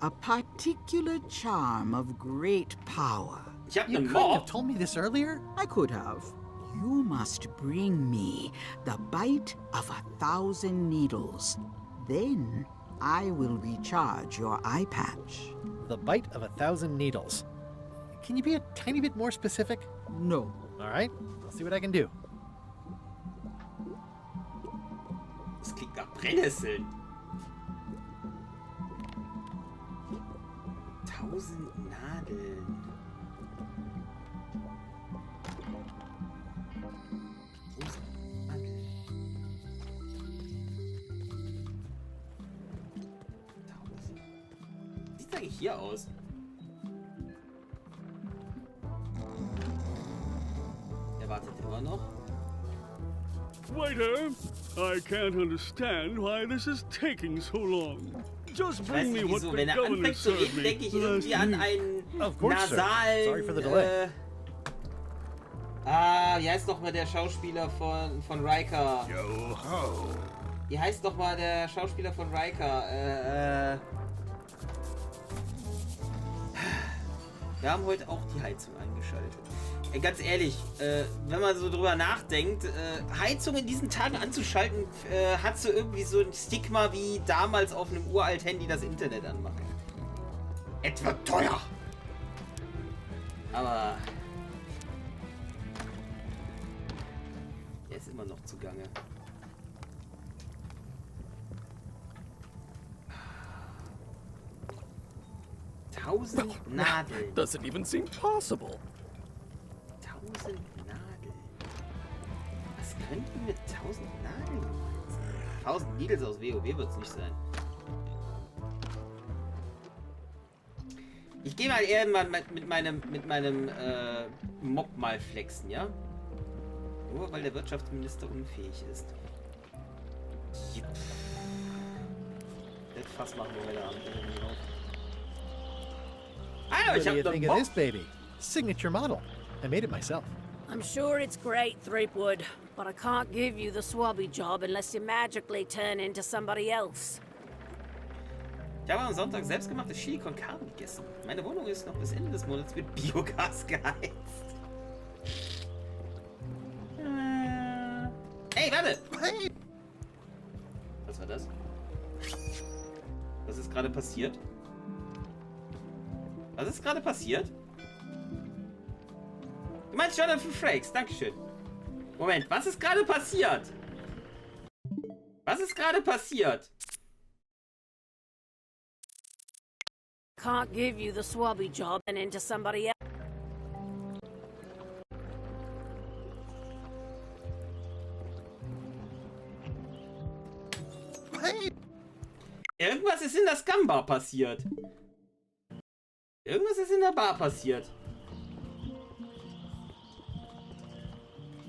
A particular charm of great power. You couldn't have told me this earlier? I could have. You must bring me the bite of 1,000 needles. Then I will recharge your eye patch. The bite of 1,000 needles. Can you be a tiny bit more specific? No. All right. I'll see what I can do. Das klingt nach Brennnesseln. 1.000 Nadeln. Sieht eigentlich hier aus? Er wartet immer noch. Waiter, I can't understand why this is taking so long. Just bring me what the Wenn er governor anfängt zu served reden, me denke ich irgendwie an einen Sorry for the delay. Wie heißt doch mal der Schauspieler von Riker? Yo ho. Wie heißt doch mal der Schauspieler von Riker? Wir haben heute auch die Heizung eingeschaltet. Ganz ehrlich, wenn man so drüber nachdenkt, Heizung in diesen Tagen anzuschalten, hat so irgendwie so ein Stigma wie damals auf einem uralt Handy das Internet anmachen. Etwa teuer. Aber er ist immer noch zugange. Tausend Nadeln. Doesn't even seem possible. 1000 Nadeln. Was könnten mit 1000 Nadeln sein? 1000 Needles aus WoW wird es nicht sein. Ich gehe mal eher mal mit meinem Mob mal flexen, ja? Nur weil der Wirtschaftsminister unfähig ist. Das Fass machen wir heute Abend irgendwie auf. Wow, What do you think of this baby? Signature model. I made it myself. I'm sure it's great, Threepwood, but I can't give you the swabby job unless you magically turn into somebody else. Ich habe am Sonntag selbstgemachtes Chili con Carne gegessen. Meine Wohnung ist noch bis Ende des Monats mit Biogas geheizt. Hey, warte! Hey. Was war das? Was ist gerade passiert? Was ist gerade passiert? Du meinst Jonathan Frakes, dankeschön. Moment, was ist gerade passiert? Was ist gerade passiert? Can't give you the swabby job and into somebody else. Irgendwas ist in der Scum-Bar passiert. Irgendwas ist in der Bar passiert.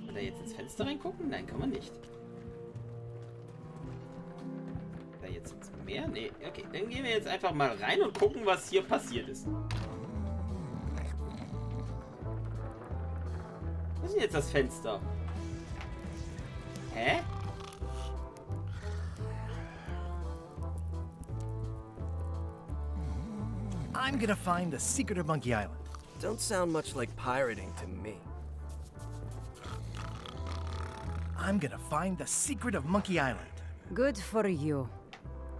Kann er jetzt ins Fenster reingucken? Nein, kann man nicht. Da jetzt ins Meer? Nee, okay. Dann gehen wir jetzt einfach mal rein und gucken, was hier passiert ist. Wo ist denn jetzt das Fenster? Hä? I'm gonna find the secret of Monkey Island. Don't sound much like pirating to me. I'm gonna find the secret of Monkey Island. Good for you.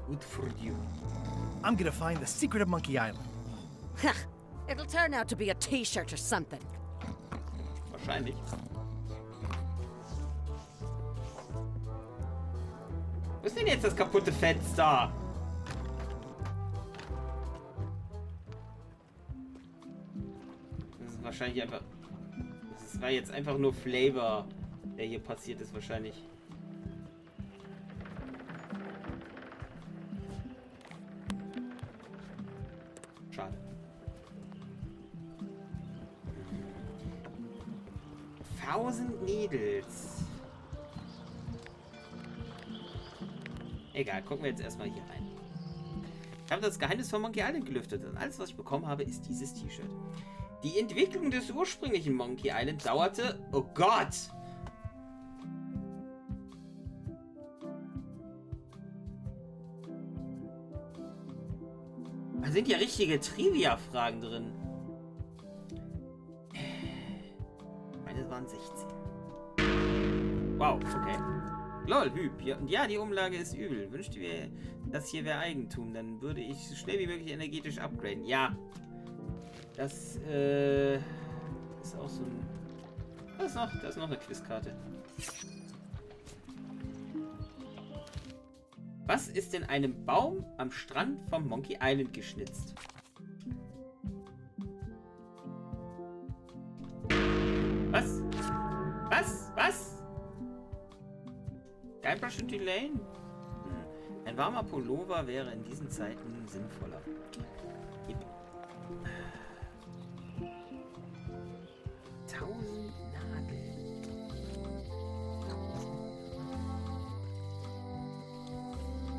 Good for you. I'm gonna find the secret of Monkey Island. It'll turn out to be a t-shirt or something. Wahrscheinlich. Wo ist denn jetzt das kaputte Fenster? Das ist wahrscheinlich einfach... Das war jetzt einfach nur Flavor, der hier passiert ist wahrscheinlich. Schade. 1000 Needles. Egal, gucken wir jetzt erstmal hier rein. Ich habe das Geheimnis von Monkey Island gelüftet und alles, was ich bekommen habe, ist dieses T-Shirt. Die Entwicklung des ursprünglichen Monkey Island dauerte... Oh Gott! Da sind ja richtige Trivia-Fragen drin. Meine waren 16. Wow, okay. Lol, Hüb. Ja, und ja, die Umlage ist übel. Wünschte mir, das hier wäre Eigentum. Dann würde ich so schnell wie möglich energetisch upgraden. Ja. Das, ist auch so ein... Da ist noch eine Quizkarte. Was ist in einem Baum am Strand vom Monkey Island geschnitzt? Was? Was? Was? Guybrush und Elaine? Ein warmer Pullover wäre in diesen Zeiten sinnvoller. Yep. 1000 Nadeln.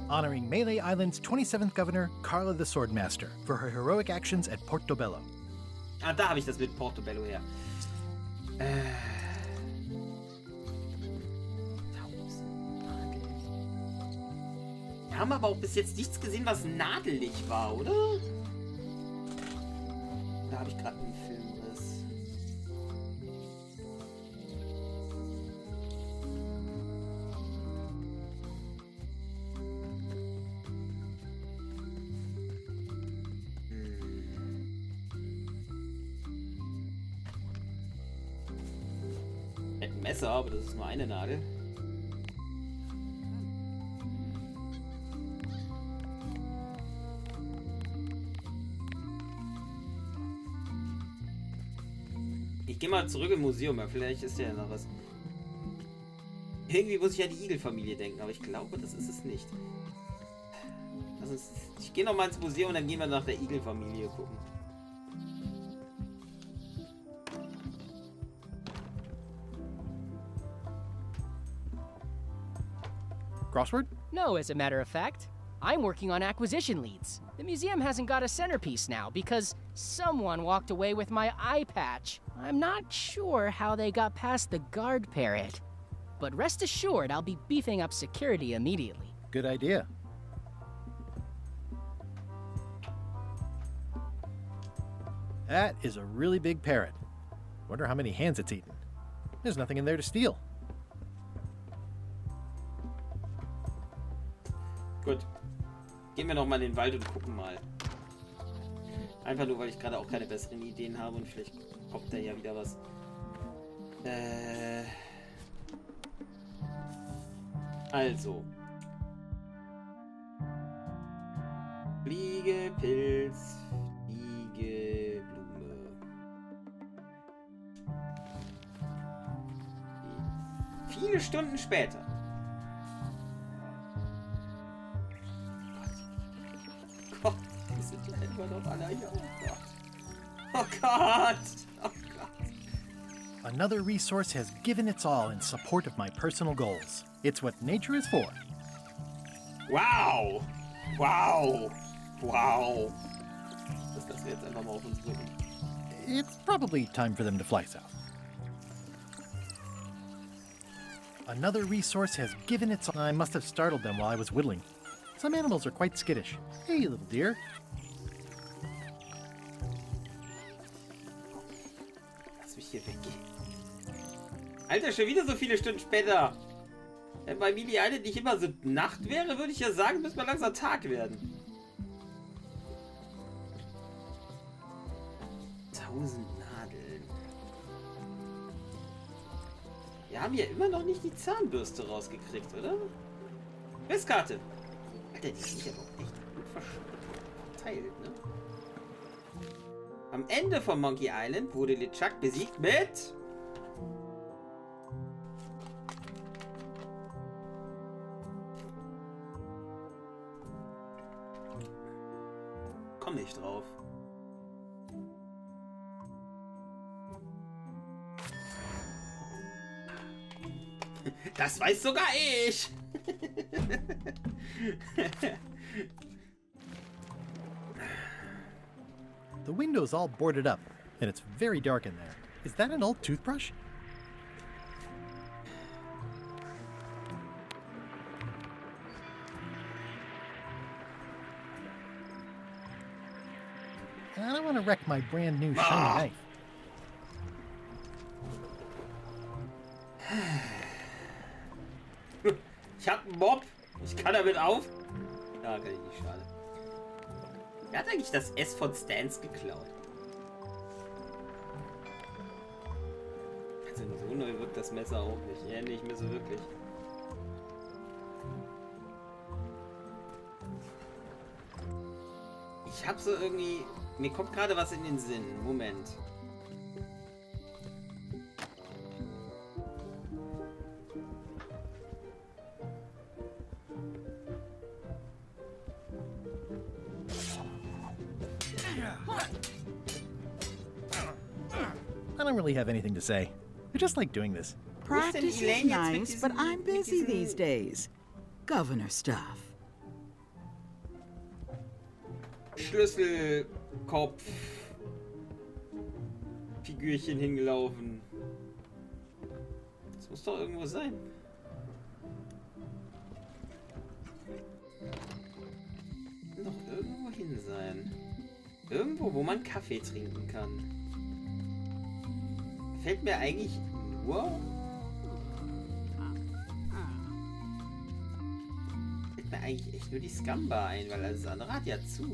Honoring Melee Island's 27th Governor, Carla the Swordmaster, for her heroic actions at Portobello. Ah, da habe ich das mit Portobello her. 1000 Nadeln. Wir haben aber auch bis jetzt nichts gesehen, was nadelig war, oder? Da habe ich gerade einen Filmriss. Ein Messer, aber das ist nur eine Nadel. Ich gehe mal zurück im Museum, vielleicht ist ja noch was. Irgendwie muss ich an die Igel-Familie denken, aber ich glaube, das ist es nicht. Also, ich gehe noch mal ins Museum und dann gehen wir nach der Igel-Familie gucken. Crossword? No, as a matter of fact. I'm working on acquisition leads. The museum hasn't got a centerpiece now because Someone walked away with my eye patch. I'm not sure how they got past the guard parrot. But rest assured, I'll be beefing up security immediately. Good idea. That is a really big parrot. Wonder how many hands it's eaten. There's nothing in there to steal. Gut. Gehen wir noch mal in den Wald und gucken mal. Einfach nur, weil ich gerade auch keine besseren Ideen habe und vielleicht kommt da ja wieder was. Also. Fliege, Pilz, Fliege, Blume. Viele Stunden später. Gott, die sind ja immer noch alle hier. Oh Gott! Oh Gott! Another resource has given its all in support of my personal goals. It's what nature is for. Wow! Wow! Wow! Dass wir jetzt einfach mal auf uns drücken. It's probably time for them to fly south. Another resource has given its all. I must have startled them while I was whittling. Some animals are quite skittish. Hey, little dear. Lass mich hier weggehen. Alter, schon wieder so viele Stunden später. Wenn bei Mili Island nicht immer so Nacht wäre, würde ich ja sagen, müsste mal langsam Tag werden. 1000 Nadeln. Wir haben hier immer noch nicht die Zahnbürste rausgekriegt, oder? Quizkarte. Alter, die sind ja auch echt gut verteilt, ne? Am Ende von Monkey Island wurde LeChuck besiegt mit... Komm nicht drauf. Das weiß sogar ich! The window's all boarded up, and it's very dark in there. Is that an old toothbrush? I don't want to wreck my brand new shiny knife. Ich hab einen Mob. Ich kann damit auf. Ja, kann ich nicht, schade. Wer hat eigentlich das S von Stans geklaut? Also so neu wirkt das Messer auch nicht. Ja, nicht mehr so wirklich. Ich hab so irgendwie... Mir kommt gerade was in den Sinn. Moment. I don't really have anything to say. I just like doing this. Practice is nice, but I'm busy these days. Governor stuff. Schlüsselkopf. Figürchen hingelaufen. Das muss doch irgendwo sein. Noch irgendwo hin sein. Irgendwo, wo man Kaffee trinken kann. Fällt mir eigentlich nur... Fällt mir eigentlich echt nur die Scamba ein, weil alles andere hat ja zu.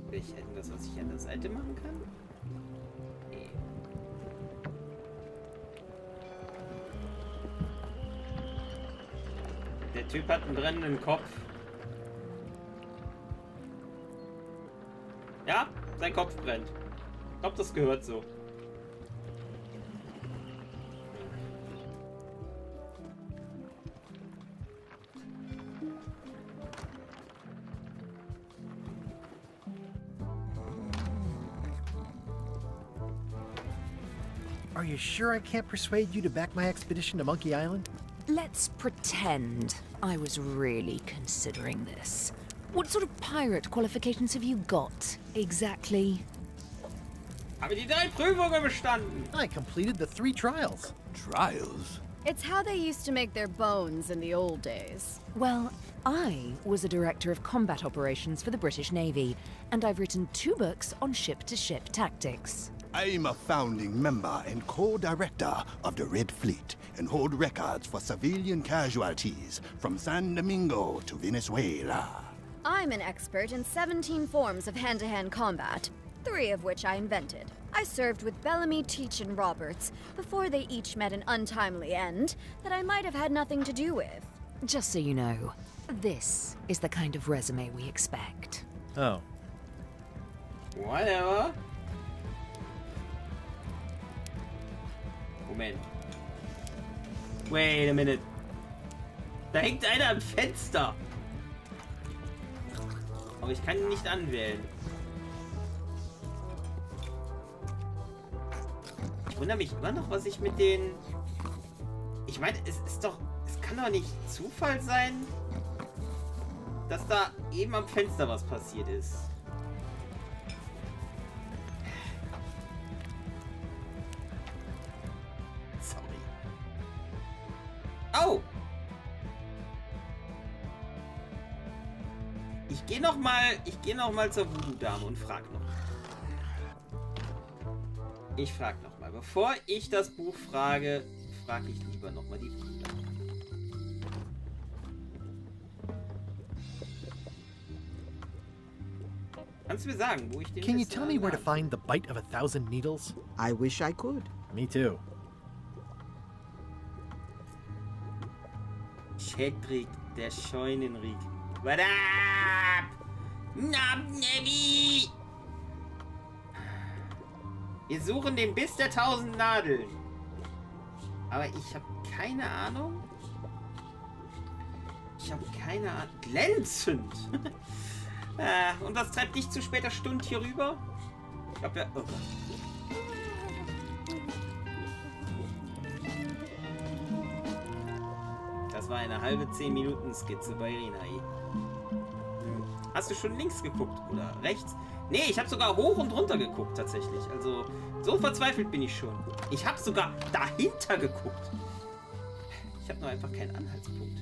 Vielleicht irgendwas, was ich an der Seite machen kann? Nee. Der Typ hat einen brennenden Kopf. Ja, sein Kopf brennt. Ich glaube, das gehört so. Are you sure I can't persuade you to back my expedition to Monkey Island? Let's pretend I was really considering this. What sort of pirate qualifications have you got, exactly? Habe die 3 Prüfungen bestanden. I completed the 3 trials. Trials? It's how they used to make their bones in the old days. Well, I was a director of combat operations for the British Navy, and I've written 2 books on ship-to-ship tactics. I'm a founding member and co-director of the Red Fleet and hold records for civilian casualties from San Domingo to Venezuela. I'm an expert in 17 forms of hand-to-hand combat, 3 of which I invented. I served with Bellamy, Teach, and Roberts before they each met an untimely end that I might have had nothing to do with. Just so you know, this is the kind of resume we expect. Oh. Whatever. Moment. Wait a minute. Da hängt einer am Fenster. Aber ich kann ihn nicht anwählen. Ich wundere mich immer noch, was ich mit den... Ich meine, es kann doch nicht Zufall sein, dass da eben am Fenster was passiert ist. Sorry. Au! Ich gehe noch mal zur Voodoo-Dame und frag noch. Ich frag noch mal. Bevor ich das Buch frage, frage ich lieber noch mal die Voodoo-Dame. Kannst du mir sagen, wo ich den... Can you tell me where to find the bite of 1,000 needles? I wish I could. Me too. Cedric, der Scheunenrieg. What up? Nabnebi! Wir suchen den Biss der 1000 Nadeln. Aber ich habe keine Ahnung. Ich habe keine Ahnung. Glänzend! Und was treibt dich zu später Stunde hier rüber? Ich glaube ja... Oh Gott. Das war eine halbe 10-Minuten-Skizze bei Rinai. Hast du schon links geguckt oder rechts? Nee, ich habe sogar hoch und runter geguckt tatsächlich. Also so verzweifelt bin ich schon. Ich habe sogar dahinter geguckt. Ich habe nur einfach keinen Anhaltspunkt.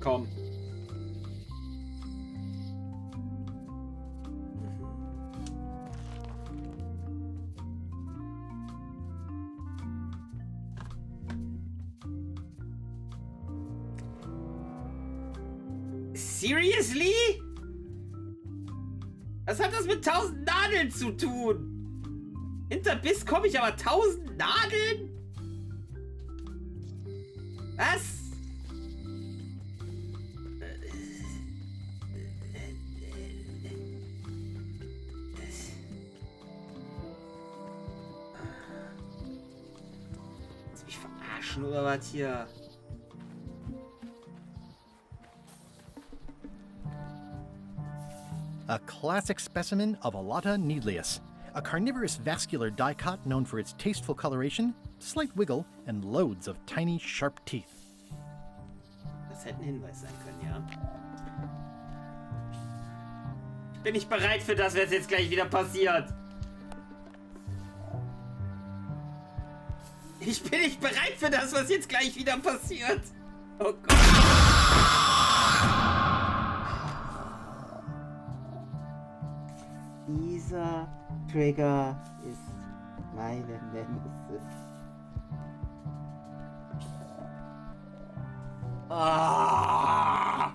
Komm. Seriously? Was hat das mit 1000 Nadeln zu tun? Hinter Biss komme ich aber 1000 Nadeln? Was? Willst du mich verarschen oder was hier? A classic specimen of Alata needleus, a carnivorous vascular dicot known for its tasteful coloration, slight wiggle, and loads of tiny, sharp teeth. Das hätte ein Hinweis sein können, ja. Ich bin nicht bereit für das, was jetzt gleich wieder passiert. Ich bin nicht bereit für das, was jetzt gleich wieder passiert. Oh Gott. Dieser Trigger ist meine Nemesis. Ah!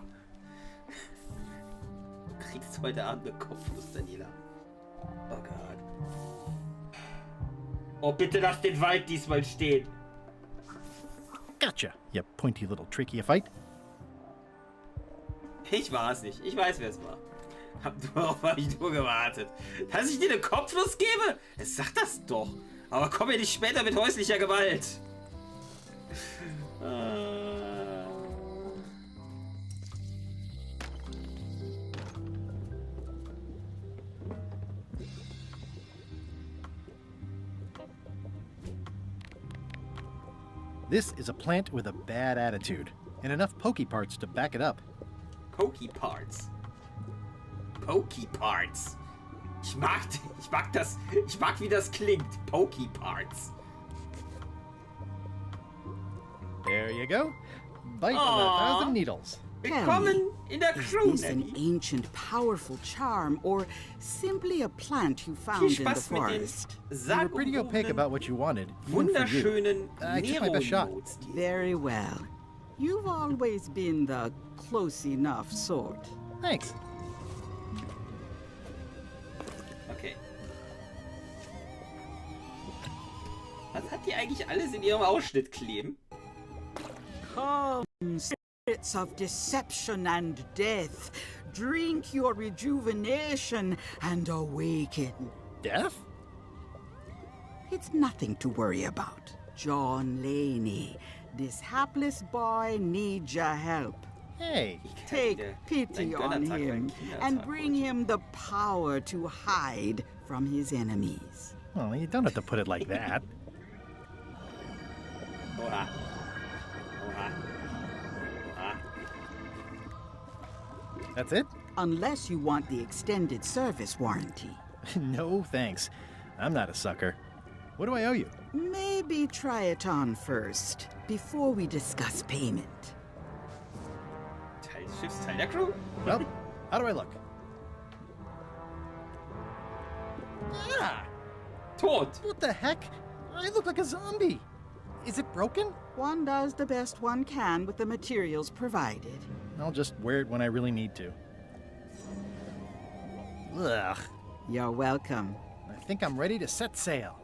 Du kriegst heute Abend eine Kopfnuss, Daniela. Oh Gott. Oh, bitte lass den Wald diesmal stehen. Gotcha, you pointy little tricky fight. Ich war es nicht. Ich weiß, wer es war. Darauf habe ich nur gewartet. Dass ich dir eine Kopfnuss gebe? Sag das doch. Aber komm mir nicht später mit häuslicher Gewalt. This is a plant with a bad attitude, and enough pokey parts to back it up. Pokey Parts. Pokey Parts. Ich mag wie das klingt. Pokey Parts. There you go. Bite on 1,000 needles. Willkommen in der Crew, Is this an ancient, powerful charm, or simply a plant you found Viel in the Spaß mit den forest? You were pretty opaque about what you wanted. Even for you. wunderschönen I took my best shot. Nero-Emotes. Very well. You've always been the close enough sort. Thanks. Okay. Was hat die eigentlich alles in ihrem Ausschnitt kleben? Come, spirits of deception and death, drink your rejuvenation and awaken. Death? It's nothing to worry about. John Laney, this hapless boy needs your help. Hey. Take pity on him and bring him the power to hide from his enemies. Well, you don't have to put it like that. Oha. Oha. Oha. That's it? Unless you want the extended service warranty. No, thanks. I'm not a sucker. What do I owe you? Maybe try it on first, before we discuss payment. Schiffsteil der Crew? Well, how do I look? Ah! Tot! What the heck? I look like a zombie. Is it broken? One does the best one can with the materials provided. I'll just wear it when I really need to. Ugh. You're welcome. I think I'm ready to set sail.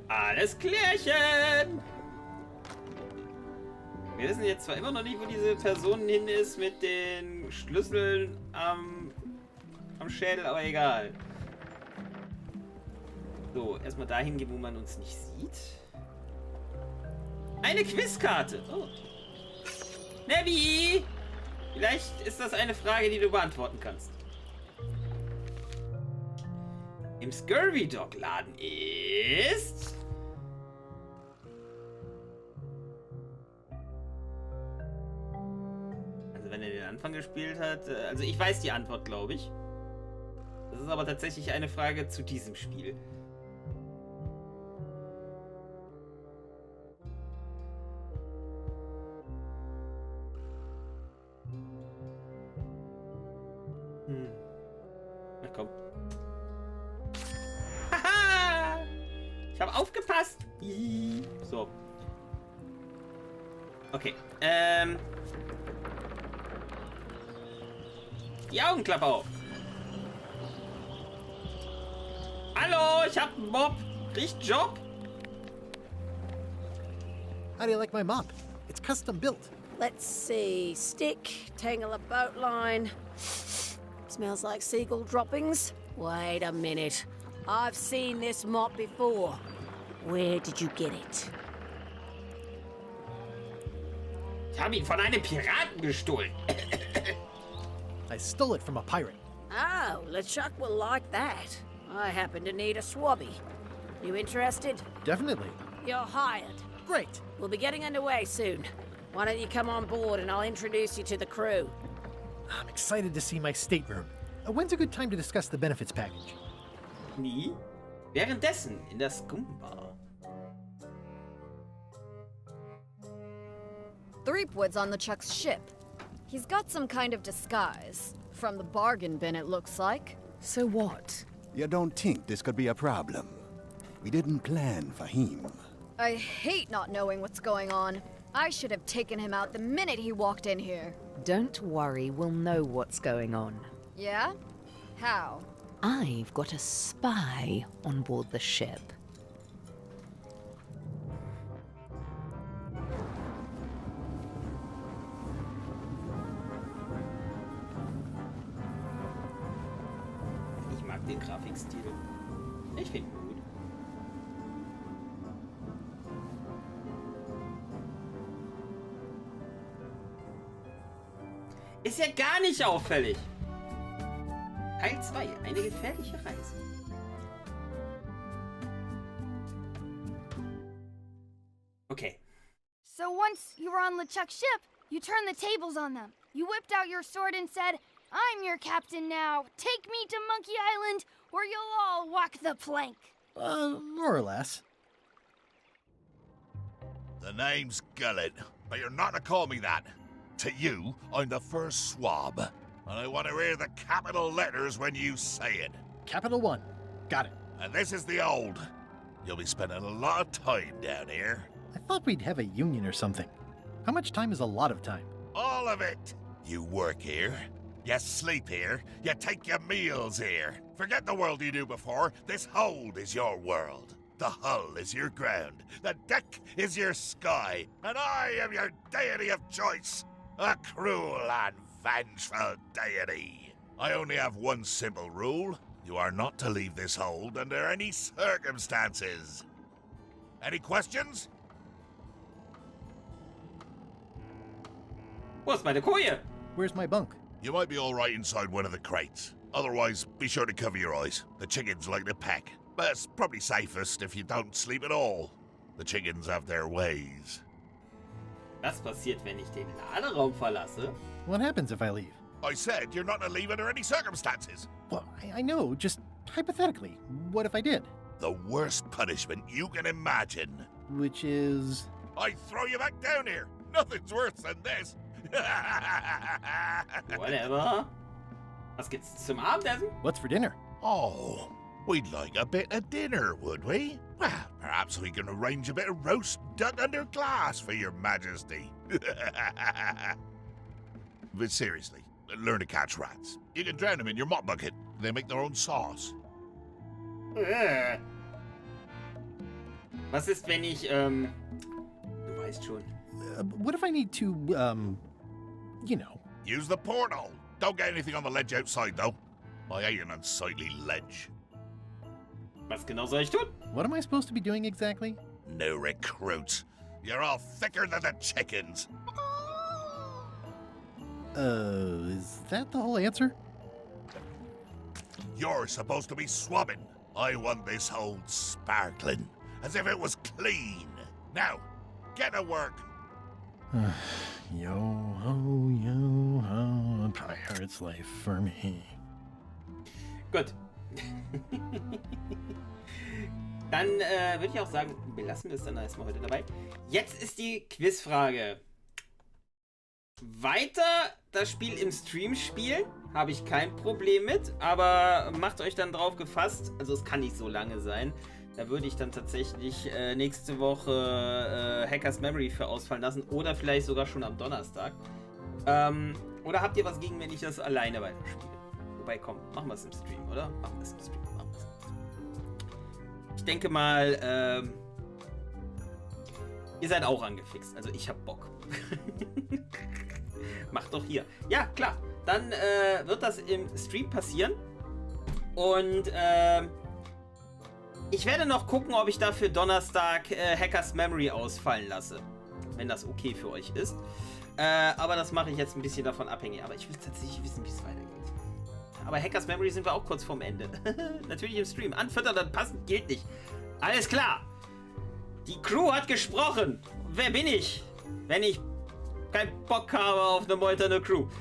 Alles klärchen! Wir wissen jetzt zwar immer noch nicht, wo diese Person hin ist mit den Schlüsseln am Schädel, aber egal. So, erstmal dahin gehen, wo man uns nicht sieht. Eine Quizkarte! Oh. Nebby! Vielleicht ist das eine Frage, die du beantworten kannst. Im Scurvy Dog Laden ist... Also wenn er den Anfang gespielt hat... Also ich weiß die Antwort, glaube ich. Das ist aber tatsächlich eine Frage zu diesem Spiel. Na komm. Haha! Ich habe aufgepasst. So. Okay. Die Augenklappe auf. Hallo, ich hab einen Mob. Riecht Job? How do you like my mop? It's custom built. Let's see. Stick, tangle a boat line. Smells like seagull droppings. Wait a minute. I've seen this mop before. Where did you get it? Ich habe ihn von einem Piraten gestohlen. I stole it from a pirate. Oh, LeChuck will like that. I happen to need a swabby. You interested? Definitely. You're hired. Great. We'll be getting underway soon. Why don't you come on board and I'll introduce you to the crew? I'm excited to see my stateroom. When's a good time to discuss the benefits package? Nie. Währenddessen in der Skumbar. Threepwood's on LeChuck's ship. He's got some kind of disguise. From the bargain bin, it looks like. So what? You don't think this could be a problem? We didn't plan for him. I hate not knowing what's going on. I should have taken him out the minute he walked in here. Don't worry, we'll know what's going on. Yeah? How? I've got a spy on board the ship. Ich mag den Grafikstil. Ich finde ihn gut. Ist ja gar nicht auffällig. Teil 2. Eine gefährliche Reise. Okay. So once you were on LeChuck's ship, you turned the tables on them. You whipped out your sword and said, "I'm your captain now. Take me to Monkey Island, or you'll all walk the plank." More or less. The name's Gullet, but you're not to call me that. To you, I'm the first swab, and I want to hear the capital letters when you say it. Capital 1. Got it. And this is the old. You'll be spending a lot of time down here. I thought we'd have a union or something. How much time is a lot of time? All of it. You work here, you sleep here, you take your meals here. Forget the world you knew before. This hold is your world. The hull is your ground. The deck is your sky. And I am your deity of choice. A cruel and vengeful deity. I only have one simple rule. You are not to leave this hold under any circumstances. Any questions? What's meine Koje? Where's my bunk? You might be all right inside one of the crates. Otherwise, be sure to cover your eyes. The chickens like to peck. But it's probably safest if you don't sleep at all. The chickens have their ways. Was passiert, wenn ich den Laderaum verlasse? What happens if I leave? I said you're not to leave under any circumstances. Well, I know, just hypothetically. What if I did? The worst punishment you can imagine. Which is? I throw you back down here. Nothing's worse than this. Whatever. Was gibt's zum Abendessen? What's for dinner? Oh, we'd like a bit of dinner, would we? Well, perhaps we can arrange a bit of roast duck under glass for your majesty. But seriously, learn to catch rats. You can drown them in your mop bucket. They make their own sauce. Was ist, wenn ich, du weißt schon. What if I need to, you know. Use the portal. Don't get anything on the ledge outside, though. I hate an unsightly ledge. Was genau soll ich tun? What am I supposed to be doing exactly? No recruits. You're all thicker than the chickens. Is that the whole answer? You're supposed to be swabbing. I want this hold sparkling, as if it was clean. Now, get to work. Yo-ho, a pirate's life for me. Gut. Dann würde ich auch sagen, belassen wir es dann erstmal heute dabei. Jetzt ist die Quizfrage. Weiter das Spiel im Stream spielen, habe ich kein Problem mit, aber macht euch dann drauf gefasst, also es kann nicht so lange sein. Da würde ich dann tatsächlich nächste Woche Hackers Memory für ausfallen lassen oder vielleicht sogar schon am Donnerstag. Oder habt ihr was gegen, wenn ich das alleine weiterspiele? Wobei, komm, machen wir es im Stream, oder? Machen wir es im Stream. Ich denke mal, ihr seid auch angefixt. Also ich hab Bock. Macht doch hier. Ja, klar. Dann wird das im Stream passieren. Und ich werde noch gucken, ob ich dafür Donnerstag Hackers Memory ausfallen lasse. Wenn das okay für euch ist. Aber das mache ich jetzt ein bisschen davon abhängig. Aber ich will tatsächlich wissen, wie es weitergeht. Aber Hackers Memory sind wir auch kurz vorm Ende. Natürlich im Stream. Anfüttern, dann passend gilt nicht. Alles klar. Die Crew hat gesprochen. Wer bin ich, wenn ich keinen Bock habe auf eine meuternde Crew?